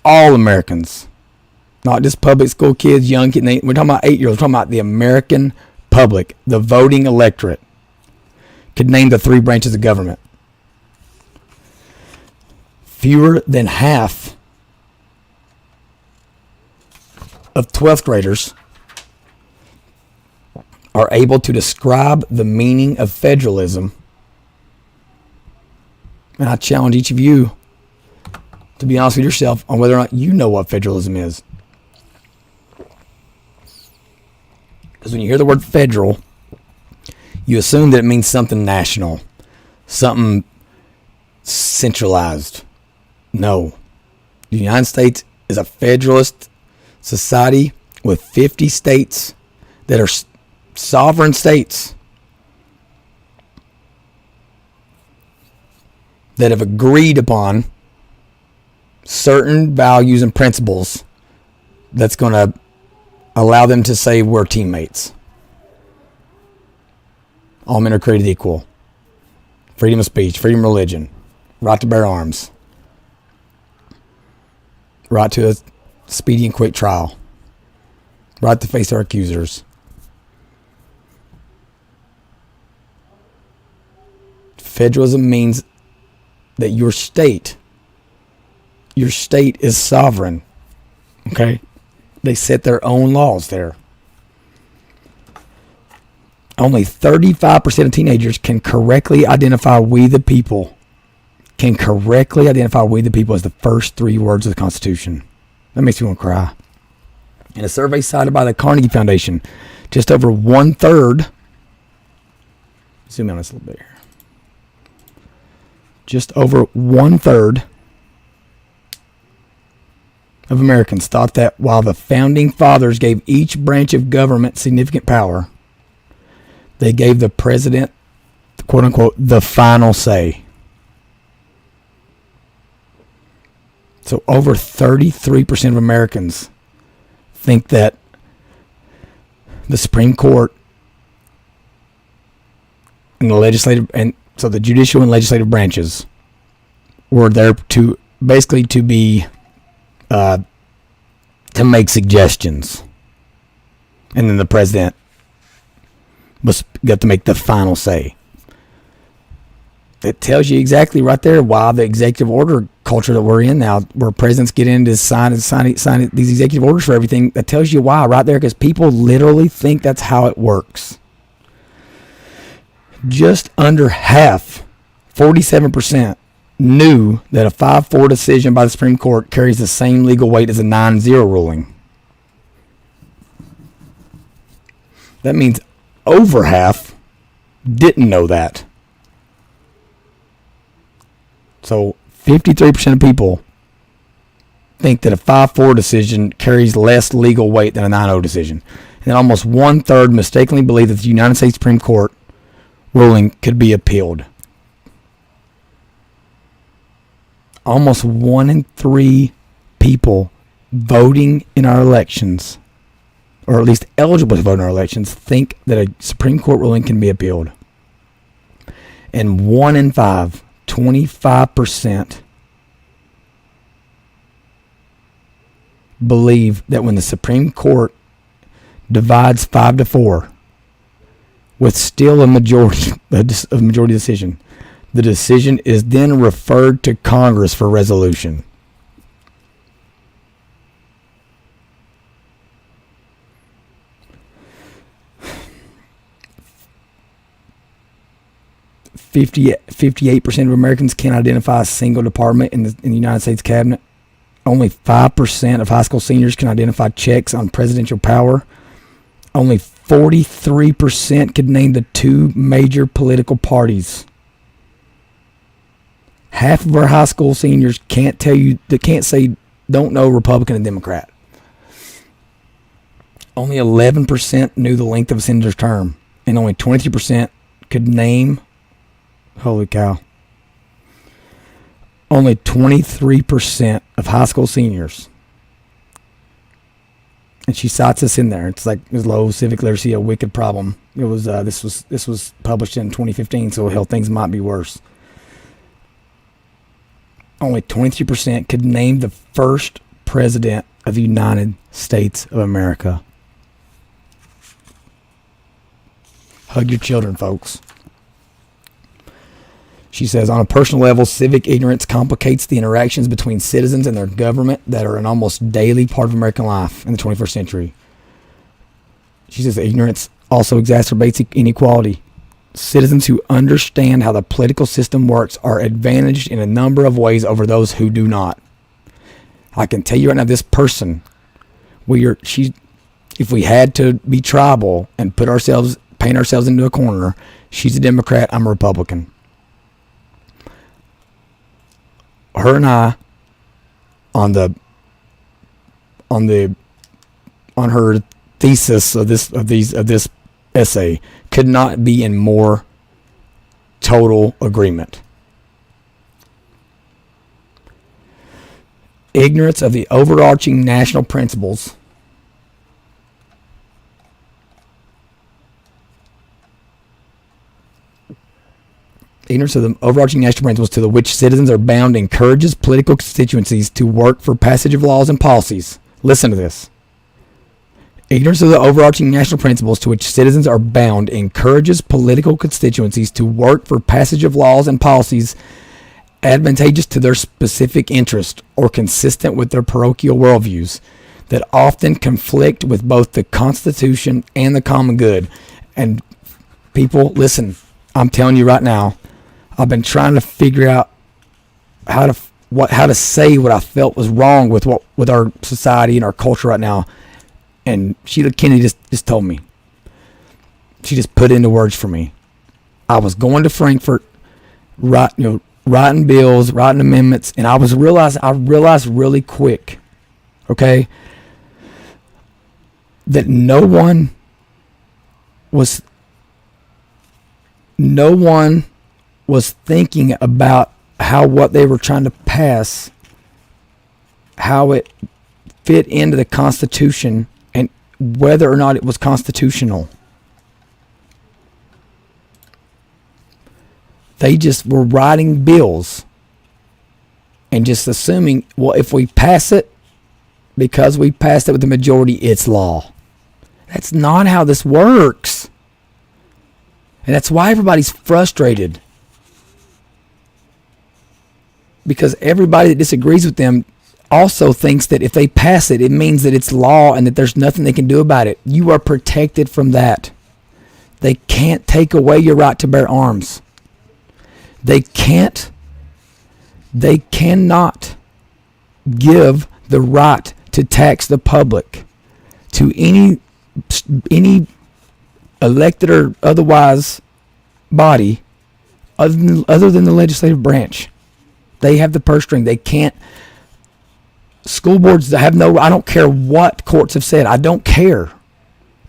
all Americans, not just public school kids, young kids, we're talking about 8-year-olds, we're talking about the American public, the voting electorate, could name the 3 branches of government. Fewer than half of 12th graders are able to describe the meaning of federalism. And I challenge each of you to be honest with yourself on whether or not you know what federalism is. Because when you hear the word federal, you assume that it means something national, something centralized. No. The United States is a federalist society with 50 states that are sovereign states that have agreed upon certain values and principles that's going to allow them to say we're teammates. All men are created equal. Freedom of speech, freedom of religion, right to bear arms, right to a speedy and quick trial, right to face our accusers. Federalism means that your state is sovereign. Okay? They set their own laws there. Only 35% of teenagers can correctly identify we the people as the first 3 words of the Constitution. That makes me want to cry. In a survey cited by the Carnegie Foundation, just over 1/3, zoom in on this a little bit here, just over 1/3 of Americans thought that while the Founding Fathers gave each branch of government significant power, they gave the president, quote unquote, the final say. So over 33% of Americans think that the Supreme Court and the legislative, and so the judicial and legislative branches were there to basically to be to make suggestions, and then the president got to make the final say. It tells you exactly right there why the executive order culture that we're in now, where presidents get in to sign these executive orders for everything. That tells you why right there, because people literally think that's how it works. Just under half, 47%, knew that a 5-4 decision by the Supreme Court carries the same legal weight as a 9-0 ruling. That means over half didn't know that. So 53% of people think that a 5-4 decision carries less legal weight than a 9-0 decision. And almost 1/3 mistakenly believe that the United States Supreme Court ruling could be appealed. Almost 1 in 3 people voting in our elections, or at least eligible to vote in our elections, think that a Supreme Court ruling can be appealed. And 1 in 5, 25%, believe that when the Supreme Court divides 5-4 with still a majority decision, the decision is then referred to Congress for resolution. $58% of Americans can't identify a single department in the United States cabinet. Only 5% of high school seniors can identify checks on presidential power. Only 43% could name the 2 major political parties. Half of our high school seniors can't say don't know Republican and Democrat. Only 11% knew the length of a senator's term, and only 23% could name. Holy cow. Only 23% of high school seniors. And she cites this in there. It's like, is low civic literacy a wicked problem? It was this was published in 2015, so hell, things might be worse. Only 23% could name the first president of the United States of America. Hug your children, folks. She says, on a personal level, civic ignorance complicates the interactions between citizens and their government that are an almost daily part of American life in the 21st century. She says, ignorance also exacerbates inequality. Citizens who understand how the political system works are advantaged in a number of ways over those who do not. I can tell you right now, this person, if we had to be tribal and paint ourselves into a corner, she's a Democrat, I'm a Republican. Her and I, on her thesis of this essay, could not be in more total agreement. Ignorance of the overarching national principles to which citizens are bound encourages political constituencies to work for passage of laws and policies. Listen to this. Ignorance of the overarching national principles to which citizens are bound encourages political constituencies to work for passage of laws and policies advantageous to their specific interest or consistent with their parochial worldviews that often conflict with both the Constitution and the common good. And people, listen, I'm telling you right now, I've been trying to figure out how to say what I felt was wrong with our society and our culture right now. And Sheila Kennedy just told me. She just put it into words for me. I was going to Frankfurt, writing bills, writing amendments, and I realized really quick, okay, that no one was thinking about how what they were trying to pass, how it fit into the Constitution, and whether or not it was constitutional. They just were writing bills and just assuming, well, if we pass it, because we passed it with the majority, it's law. That's not how this works. And that's why everybody's frustrated. Because everybody that disagrees with them also thinks that if they pass it, it means that it's law and that there's nothing they can do about it. You are protected from that. They can't take away your right to bear arms. They cannot give the right to tax the public to any elected or otherwise body other than the legislative branch. They have the purse string. They can't. School boards have no. I don't care what courts have said. I don't care.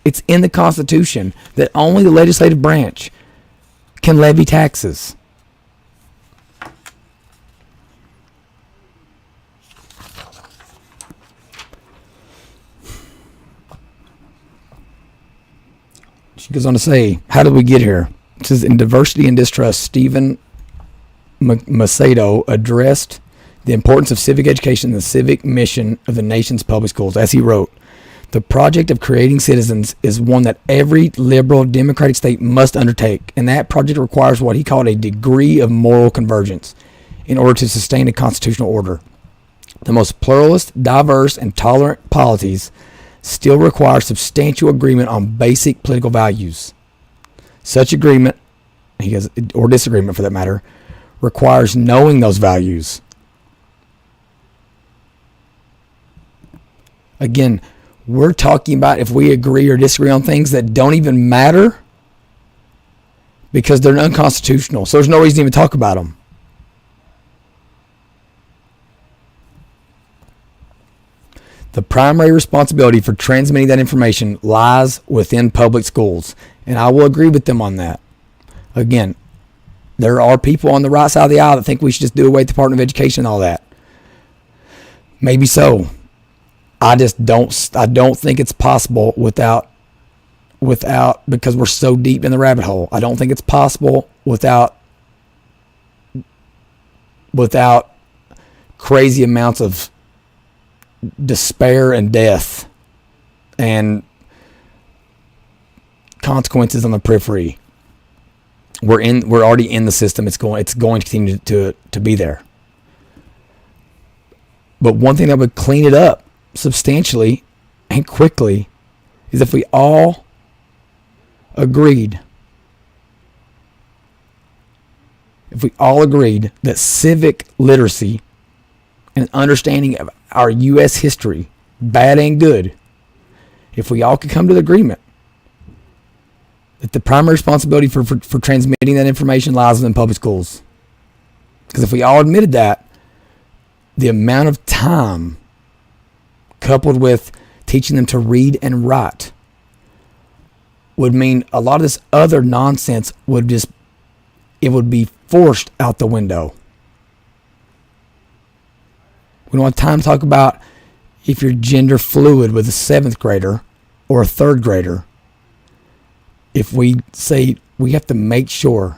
It's in the Constitution that only the legislative branch can levy taxes. She goes on to say, how did we get here? It says, in Diversity and Distrust, Stephen Macedo addressed the importance of civic education and the civic mission of the nation's public schools. As he wrote, the project of creating citizens is one that every liberal democratic state must undertake, and that project requires what he called a degree of moral convergence in order to sustain a constitutional order. The most pluralist, diverse, and tolerant polities still require substantial agreement on basic political values. Such agreement, or disagreement for that matter, requires knowing those values. Again, we're talking about if we agree or disagree on things that don't even matter because they're unconstitutional. So there's no reason to even talk about them. The primary responsibility for transmitting that information lies within public schools. And I will agree with them on that. Again, there are people on the right side of the aisle that think we should just do away with the Department of Education and all that. Maybe so. I don't think it's possible without because we're so deep in the rabbit hole. I don't think it's possible without crazy amounts of despair and death and consequences on the periphery. We're already in the system. It's going to continue to be there. But one thing that would clean it up substantially and quickly is if we all agreed that civic literacy and understanding of our U.S. history, bad and good, if we all could come to the agreement that the primary responsibility for transmitting that information lies within public schools. Because if we all admitted that, the amount of time coupled with teaching them to read and write would mean a lot of this other nonsense would be forced out the window. We don't have time to talk about if you're gender fluid with a 7th grader or a 3rd grader. If we say we have to make sure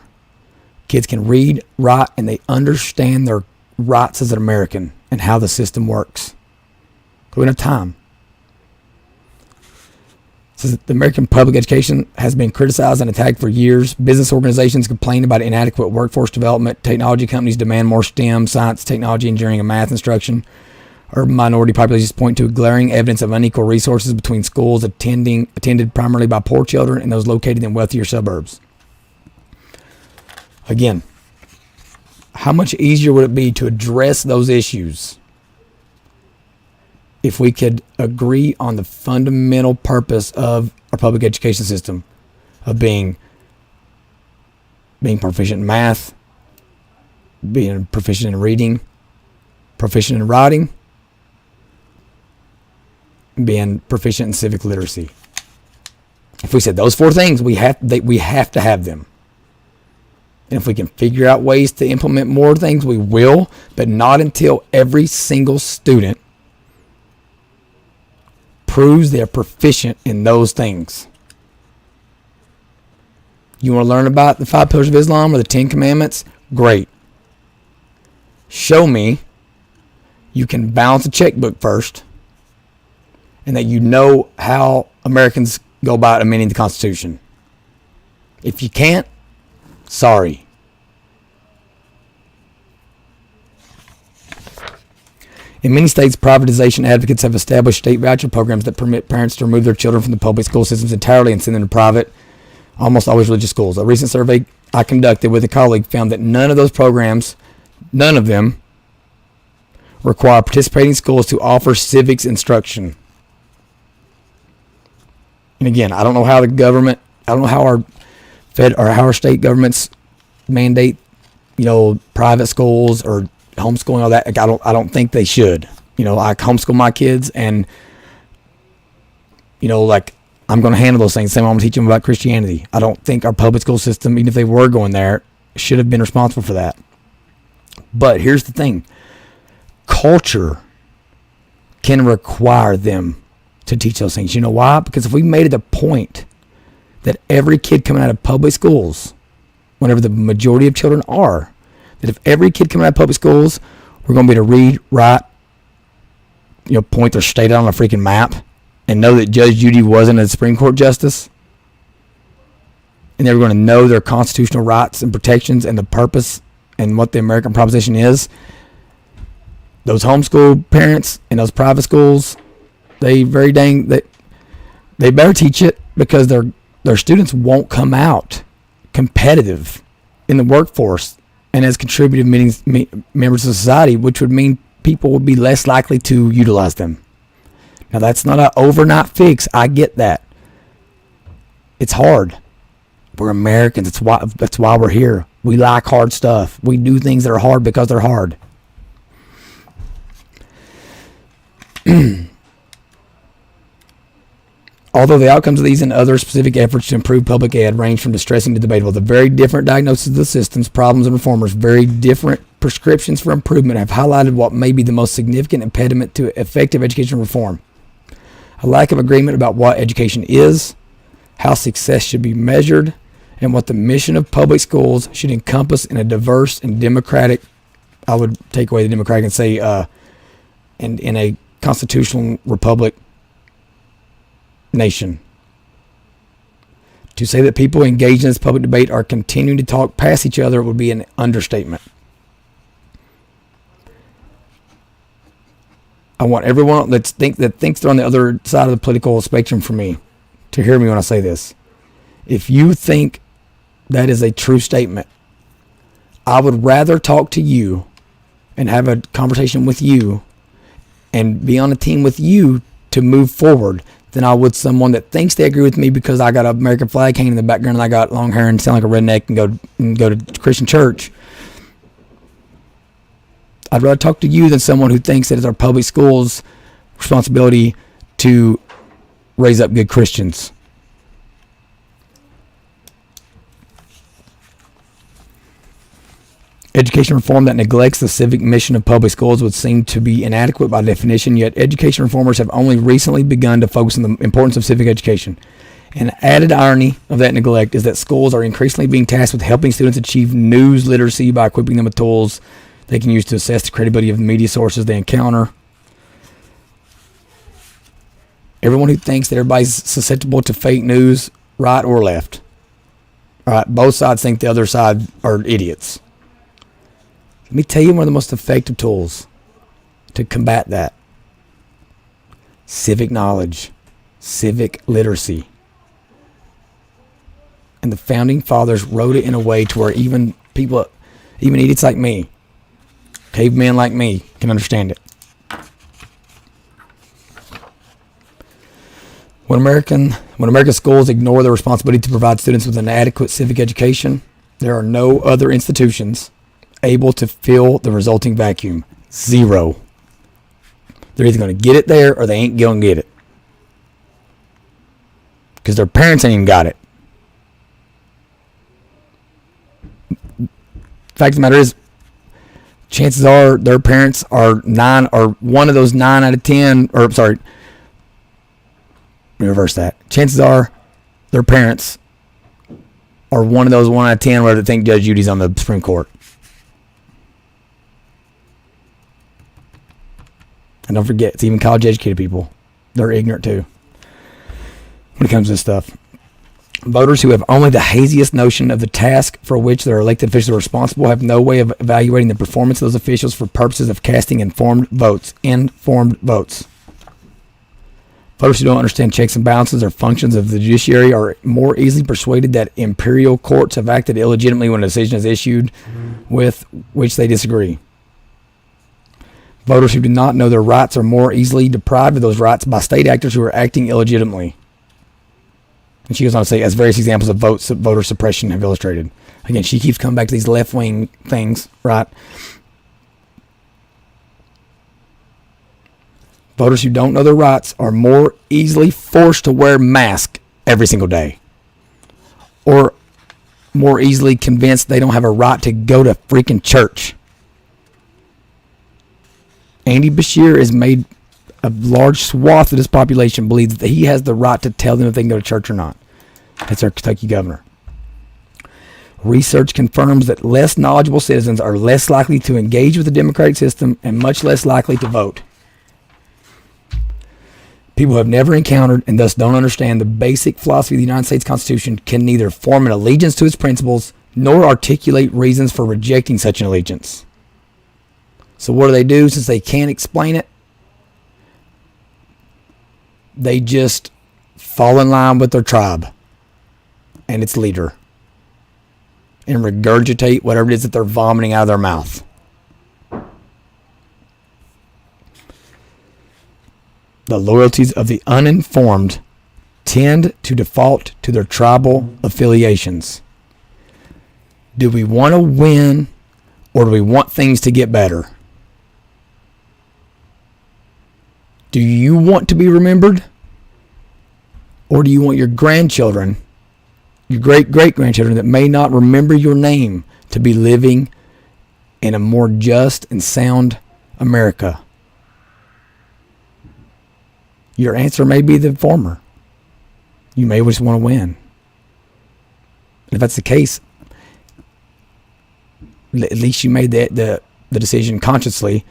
kids can read, write, and they understand their rights as an American and how the system works. We don't have time. Says the American public education has been criticized and attacked for years. Business organizations complain about inadequate workforce development. Technology companies demand more STEM, science, technology, engineering, and math instruction. Urban minority populations point to glaring evidence of unequal resources between schools attended primarily by poor children and those located in wealthier suburbs. Again, how much easier would it be to address those issues if we could agree on the fundamental purpose of our public education system of being proficient in math, being proficient in reading, proficient in writing, being proficient in civic literacy. If we said those 4 things, we have to have them. And if we can figure out ways to implement more things, we will, but not until every single student proves they're proficient in those things. You want to learn about the 5 pillars of Islam or the 10 commandments? Great. Show me you can balance a checkbook first, and that you know how Americans go about amending the Constitution. If you can't, sorry. In many states, privatization advocates have established state voucher programs that permit parents to remove their children from the public school systems entirely and send them to private, almost always religious schools. A recent survey I conducted with a colleague found that none of those programs, none of them, require participating schools to offer civics instruction. And again, I don't know how our fed or how our state governments mandate, private schools or homeschooling, all that. I don't think they should. I homeschool my kids, and I'm going to handle those things. Same way I'm going to teach them about Christianity. I don't think our public school system, even if they were going there, should have been responsible for that. But here's the thing. Culture can require them to teach those things. You know why? Because if we made it a point that every kid coming out of public schools, whenever the majority of children are, that if every kid coming out of public schools, we're going to be able to read, write, point their state out on a freaking map, and know that Judge Judy wasn't a Supreme Court justice, and they were going to know their constitutional rights and protections and the purpose and what the American proposition is. Those homeschool parents in those private schools, they better teach it, because their students won't come out competitive in the workforce and as contributive members of society, which would mean people would be less likely to utilize them. Now, that's not an overnight fix. I get that. It's hard. We're Americans. That's why we're here. We like hard stuff. We do things that are hard because they're hard. Although the outcomes of these and other specific efforts to improve public ed range from distressing to debatable, the very different diagnoses of the system's problems and reformers, very different prescriptions for improvement, have highlighted what may be the most significant impediment to effective education reform. A lack of agreement about what education is, how success should be measured, and what the mission of public schools should encompass in a diverse and democratic, I would take away the democratic and say, and in a constitutional republic nation. To say that people engaged in this public debate are continuing to talk past each other would be an understatement. I want everyone that thinks they're on the other side of the political spectrum from me to hear me when I say this. If you think that is a true statement, I would rather talk to you and have a conversation with you and be on a team with you to move forward than I would someone that thinks they agree with me because I got an American flag hanging in the background and I got long hair and sound like a redneck and go to Christian church. I'd rather talk to you than someone who thinks that it's our public schools' responsibility to raise up good Christians. Education reform that neglects the civic mission of public schools would seem to be inadequate by definition, yet education reformers have only recently begun to focus on the importance of civic education. An added irony of that neglect is that schools are increasingly being tasked with helping students achieve news literacy by equipping them with tools they can use to assess the credibility of the media sources they encounter. Everyone who thinks that everybody's susceptible to fake news, right or left. All right, both sides think the other side are idiots. Let me tell you one of the most effective tools to combat that. Civic knowledge, civic literacy. And the founding fathers wrote it in a way to where even idiots like me, cavemen like me, can understand it. When American schools ignore their responsibility to provide students with an adequate civic education, there are no other institutions able to fill the resulting vacuum. Zero. They're either going to get it there or they ain't going to get it. Because their parents ain't even got it. Fact of the matter is, chances are their parents are one of those 9 out of 10, or sorry, let me reverse that. Chances are their parents are one of those 1 out of 10 where they think Judge Judy's on the Supreme Court. And don't forget, it's even college-educated people. They're ignorant, too, when it comes to this stuff. Voters who have only the haziest notion of the task for which their elected officials are responsible have no way of evaluating the performance of those officials for purposes of casting informed votes. Informed votes. Voters who don't understand checks and balances or functions of the judiciary are more easily persuaded that imperial courts have acted illegitimately when a decision is issued with which they disagree. Voters who do not know their rights are more easily deprived of those rights by state actors who are acting illegitimately. And she goes on to say, as various examples of voter suppression have illustrated. Again, she keeps coming back to these left-wing things, right? Voters who don't know their rights are more easily forced to wear masks every single day. Or more easily convinced they don't have a right to go to freaking church. Andy Beshear has made a large swath of this population believes that he has the right to tell them if they can go to church or not. That's our Kentucky governor. Research confirms that less knowledgeable citizens are less likely to engage with the democratic system and much less likely to vote. People who have never encountered and thus don't understand the basic philosophy of the United States Constitution can neither form an allegiance to its principles nor articulate reasons for rejecting such an allegiance. So what do? Since they can't explain it, they just fall in line with their tribe and its leader and regurgitate whatever it is that they're vomiting out of their mouth. The loyalties of the uninformed tend to default to their tribal affiliations. Do we want to win or do we want things to get better? Do you want to be remembered? Or do you want your grandchildren, your great-great-grandchildren that may not remember your name, to be living in a more just and sound America? Your answer may be the former. You may just want to win. If that's the case, at least you made the decision consciously,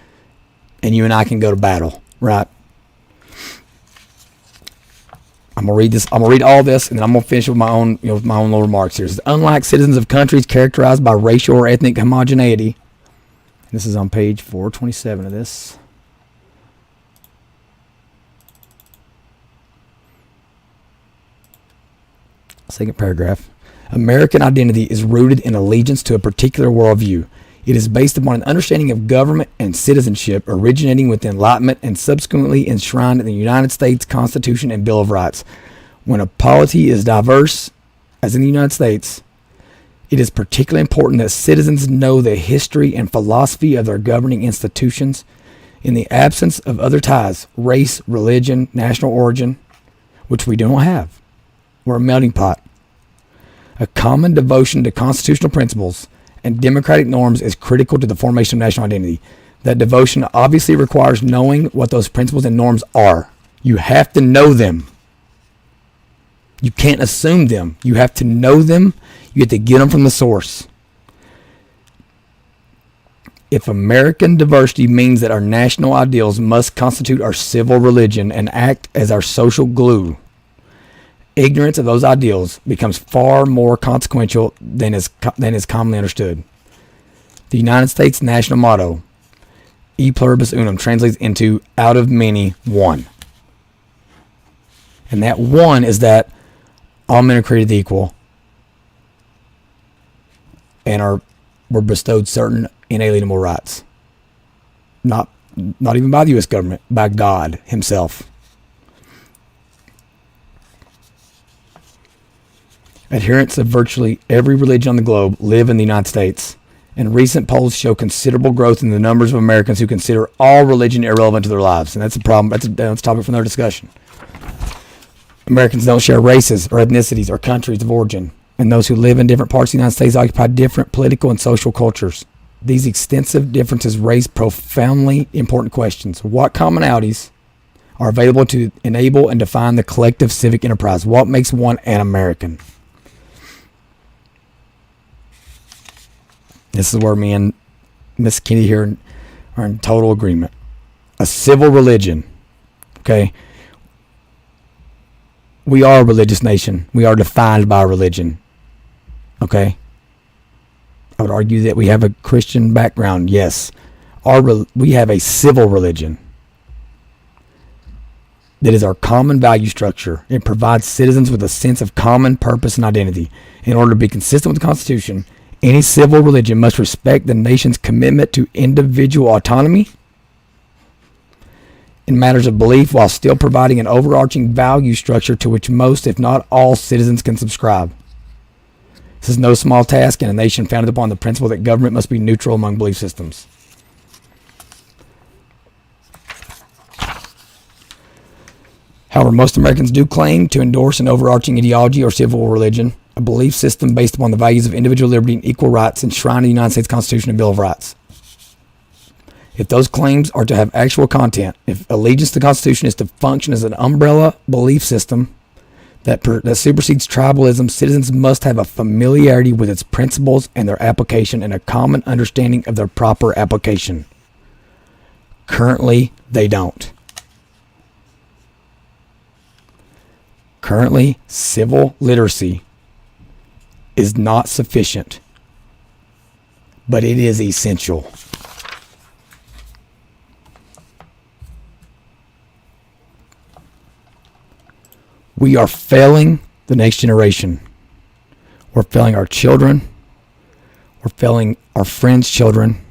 and you and I can go to battle, right? I'm gonna read this. I'm gonna read all this, and then I'm gonna finish with my own, with my own little remarks here. It says, unlike citizens of countries characterized by racial or ethnic homogeneity, this is on page 427 of this. Second paragraph. American identity is rooted in allegiance to a particular worldview. It is based upon an understanding of government and citizenship originating with the Enlightenment and subsequently enshrined in the United States Constitution and Bill of Rights. When a polity is diverse, as in the United States, it is particularly important that citizens know the history and philosophy of their governing institutions in the absence of other ties, race, religion, national origin, which we don't have. We're a melting pot. A common devotion to constitutional principles and democratic norms is critical to the formation of national identity. That devotion obviously requires knowing what those principles and norms are. You have to know them. You can't assume them. You have to know them. You have to get them from the source. If American diversity means that our national ideals must constitute our civil religion and act as our social glue, ignorance of those ideals becomes far more consequential than is commonly understood. The United States national motto, E pluribus unum, translates into out of many, one. And that one is that all men are created equal and were bestowed certain inalienable rights. Not even by the U.S. government, by God himself. Adherents of virtually every religion on the globe live in the United States, and recent polls show considerable growth in the numbers of Americans who consider all religion irrelevant to their lives. And that's a problem. That's a topic for another discussion. Americans don't share races or ethnicities or countries of origin, and those who live in different parts of the United States occupy different political and social cultures. These extensive differences raise profoundly important questions. What commonalities are available to enable and define the collective civic enterprise? What makes one an American? This is where me and Miss Kennedy here are in total agreement. a civil religion. Okay? We are a religious nation. We are defined by religion. Okay? I would argue that we have a Christian background. Yes. We have a civil religion that is our common value structure. It provides citizens with a sense of common purpose and identity. In order to be consistent with the Constitution, any civil religion must respect the nation's commitment to individual autonomy in matters of belief while still providing an overarching value structure to which most, if not all, citizens can subscribe. This is no small task in a nation founded upon the principle that government must be neutral among belief systems. However, most Americans do claim to endorse an overarching ideology or civil religion, a belief system based upon the values of individual liberty and equal rights enshrined in the United States Constitution and Bill of Rights. If those claims are to have actual content, if allegiance to the Constitution is to function as an umbrella belief system that supersedes tribalism, citizens must have a familiarity with its principles and their application and a common understanding of their proper application. Currently, they don't. Currently, civil literacy is not sufficient, but it is essential. We are failing the next generation. We're failing our children. We're failing our friends' children.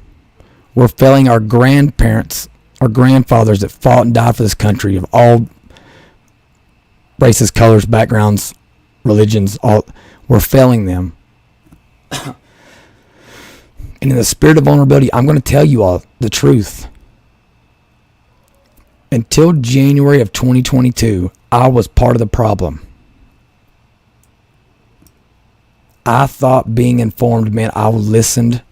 We're failing our grandparents, our grandfathers that fought and died for this country of all races, colors, backgrounds, religions. We're failing them. And in the spirit of vulnerability, I'm going to tell you all the truth. Until January of 2022, I was part of the problem. I thought being informed meant I listened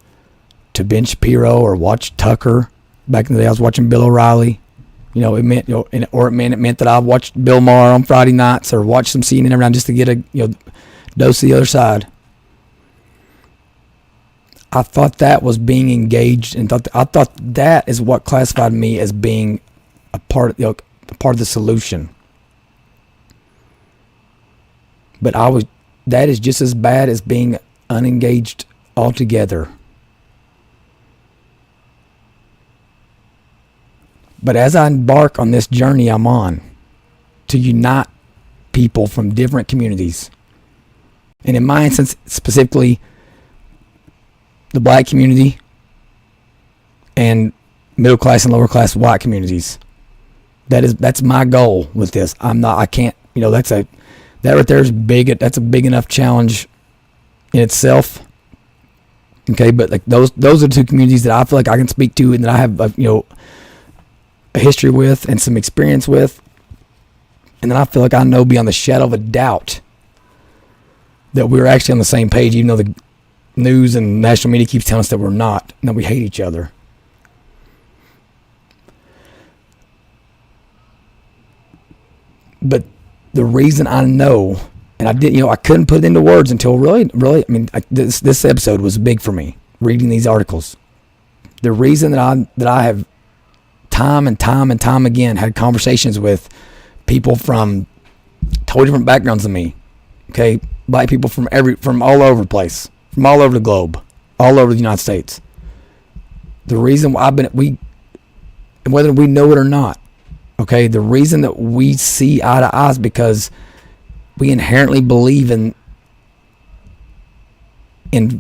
to Ben Shapiro or watched Tucker. Back in the day, I was watching Bill O'Reilly. It meant, it meant that I watched Bill Maher on Friday nights or watched some CNN every now and just to get a, dose of the other side. I thought that was being engaged, and I thought that is what classified me as being a part of the solution. But that is just as bad as being unengaged altogether. But as I embark on this journey I'm on to unite people from different communities, and in my instance specifically the black community and middle class and lower class white communities, that's my goal with this. That right there is big. That's a big enough challenge in itself. Okay, but like those are the two communities that I feel like I can speak to and that I have a history with and some experience with, and then I feel like I know beyond the shadow of a doubt that we're actually on the same page, even though the news and national media keeps telling us that we're not, and that we hate each other. But the reason I know, and I couldn't put it into words until really, this episode was big for me, reading these articles. The reason that I have time and time again had conversations with people from totally different backgrounds than me. Okay, black people from all over the place, from all over the globe, all over the United States. The reason whether we know it or not, okay, the reason that we see eye to eye is because we inherently believe in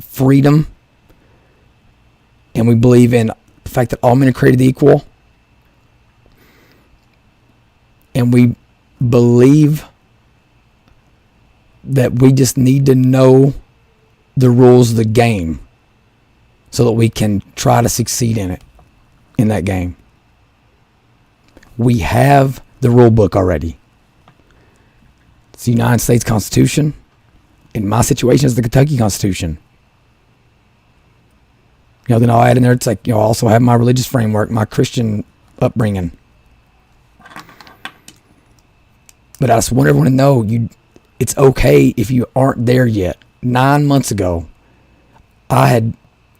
freedom, and we believe in the fact that all men are created equal, and we believe that we just need to know the rules of the game so that we can try to succeed in that game. We have the rule book already. It's the United States Constitution. In my situation, it's the Kentucky Constitution. Then I'll add in there, it's like, I also have my religious framework, my Christian upbringing. But I just want everyone to know, it's okay if you aren't there yet. 9 months ago, I had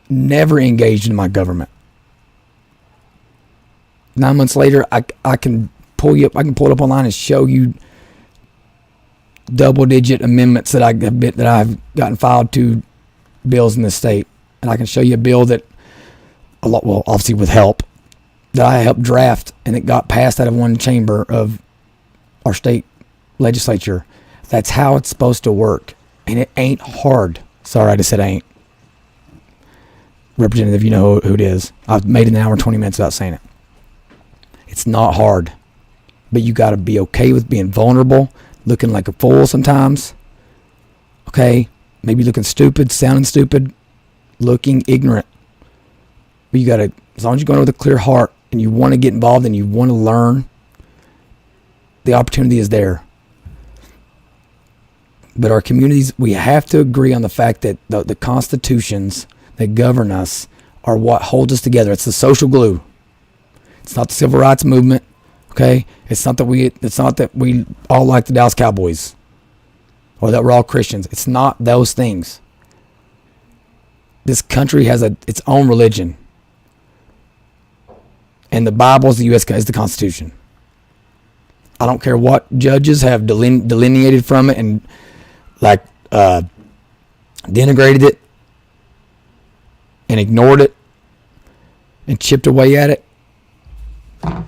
never engaged in my government. 9 months later, I can pull you up. I can pull it up online and show you double-digit amendments that I've gotten filed to bills in this state, and I can show you a bill that obviously with help, that I helped draft, and it got passed out of one chamber of our state legislature. That's how it's supposed to work, and it ain't hard. Sorry, I just said ain't. Representative, you know who it is. I've made an hour and 20 minutes without saying it. It's not hard, but you got to be okay with being vulnerable, looking like a fool sometimes. Okay, maybe looking stupid, sounding stupid, looking ignorant. But you got to, as long as you're going with a clear heart and you want to get involved and you want to learn, the opportunity is there. But our communities, we have to agree on the fact that the constitutions that govern us are what holds us together. It's the social glue. It's not the civil rights movement. Okay, it's not that we all like the Dallas Cowboys or that we're all Christians. It's not those things. This country has its own religion, and the Bible is the Constitution. I don't care what judges have delineated from it and denigrated it and ignored it and chipped away at it. There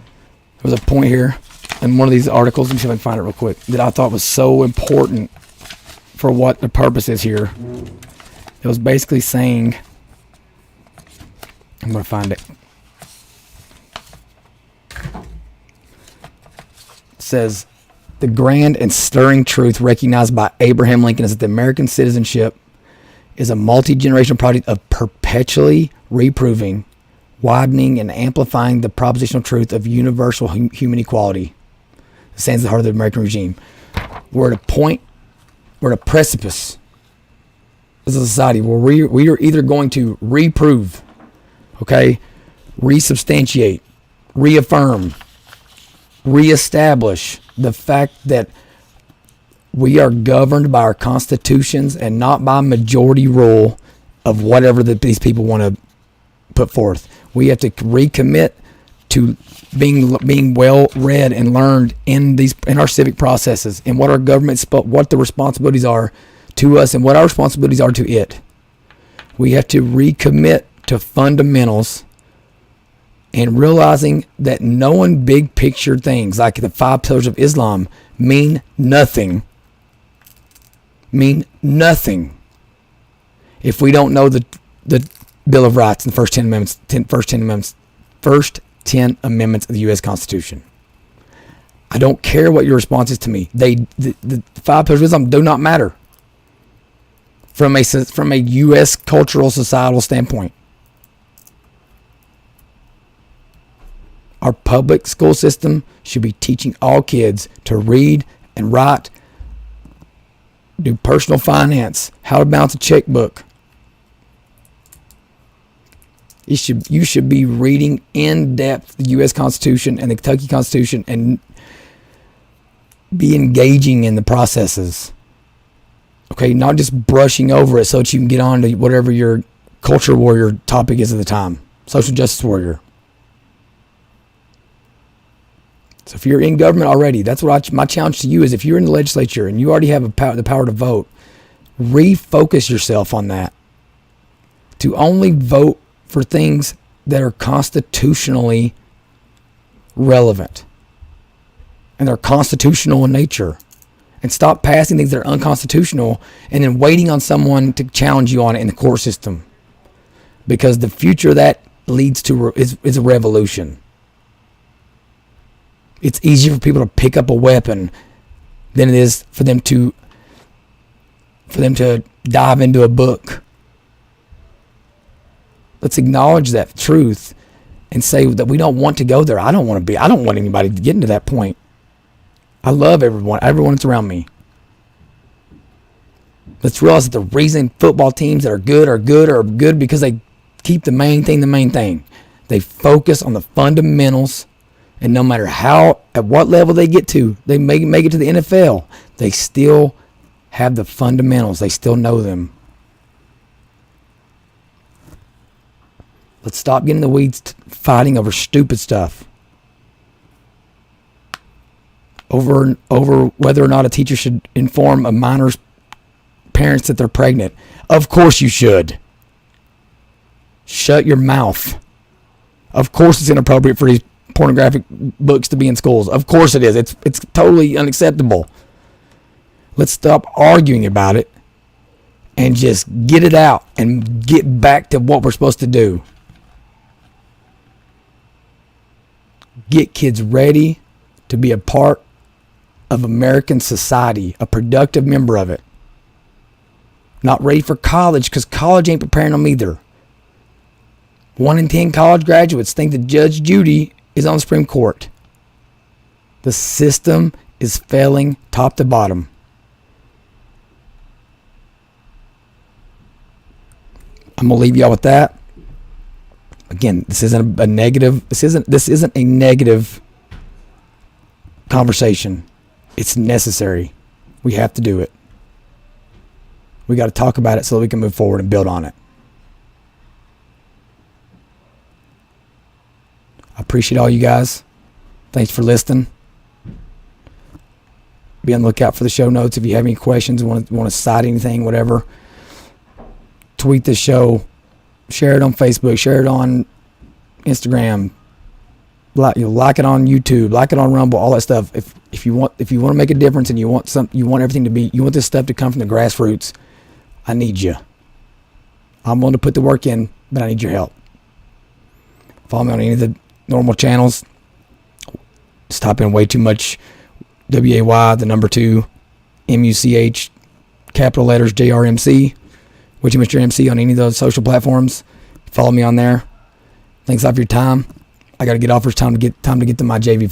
was a point here in one of these articles, let me see if I can find it real quick, that I thought was so important for what the purpose is here. It was basically saying, I'm going to find it. It says, the grand and stirring truth recognized by Abraham Lincoln is that the American citizenship is a multi-generational project of perpetually reproving, widening, and amplifying the propositional truth of universal human equality. It stands at the heart of the American regime. We're at a point, we're at a precipice as a society where we are either going to reprove, okay, resubstantiate, reaffirm, reestablish the fact that we are governed by our constitutions and not by majority rule of whatever these people want to put forth. We have to recommit to being well read and learned in our civic processes, and what our what the responsibilities are to us and what our responsibilities are to it. We have to recommit to fundamentals and realizing that knowing big picture things like the 5 pillars of Islam mean nothing if we don't know the Bill of Rights and the first 10 amendments of the U.S. Constitution. I don't care what your response is to me. The 5 pillars of Islam do not matter from a U.S. cultural societal standpoint. Our public school system should be teaching all kids to read and write, do personal finance, how to balance a checkbook. You should be reading in depth the U.S. Constitution and the Kentucky Constitution and be engaging in the processes. Okay, not just brushing over it so that you can get on to whatever your culture warrior topic is at the time. Social justice warrior. So if you're in government already, that's what my challenge to you is, if you're in the legislature and you already have the power to vote, refocus yourself on that. To only vote for things that are constitutionally relevant and they're constitutional in nature, and stop passing things that are unconstitutional and then waiting on someone to challenge you on it in the court system, because the future that leads to is a revolution. It's easier for people to pick up a weapon than it is for them to dive into a book. Let's acknowledge that truth and say that we don't want to go there. I don't want anybody to get into that point. I love everyone that's around me. Let's realize that the reason football teams that are good because they keep the main thing. They focus on the fundamentals, and no matter at what level they get to, they make it to the NFL, they still have the fundamentals. They still know them. Let's stop getting in the weeds fighting over stupid stuff. over whether or not a teacher should inform a minor's parents that they're pregnant. Of course you should. Shut your mouth. Of course it's inappropriate for these pornographic books to be in schools. Of course it is. It's totally unacceptable. Let's stop arguing about it and just get it out and get back to what we're supposed to do. Get kids ready to be a part of American society, a productive member of it. Not ready for college, because college ain't preparing them either. 1 in 10 college graduates think that Judge Judy is on the Supreme Court. The system is failing top to bottom. I'm gonna leave y'all with that. Again, this isn't a negative. This isn't a negative conversation. It's necessary. We have to do it. We got to talk about it so that we can move forward and build on it. I appreciate all you guys. Thanks for listening. Be on the lookout for the show notes. If you have any questions, want to cite anything, whatever, tweet this show, share it on Facebook, share it on Instagram, like it on YouTube, like it on Rumble, all that stuff. If you want to make a difference and you want this stuff to come from the grassroots, I need you. I'm willing to put the work in, but I need your help. Follow me on any of the normal channels. Just type in way too much WAY, the number 2, MUCH, capital letters JRMC, way too much your MC on any of those social platforms. Follow me on there. Thanks a lot for your time. I got to get off. It's time to get to my JV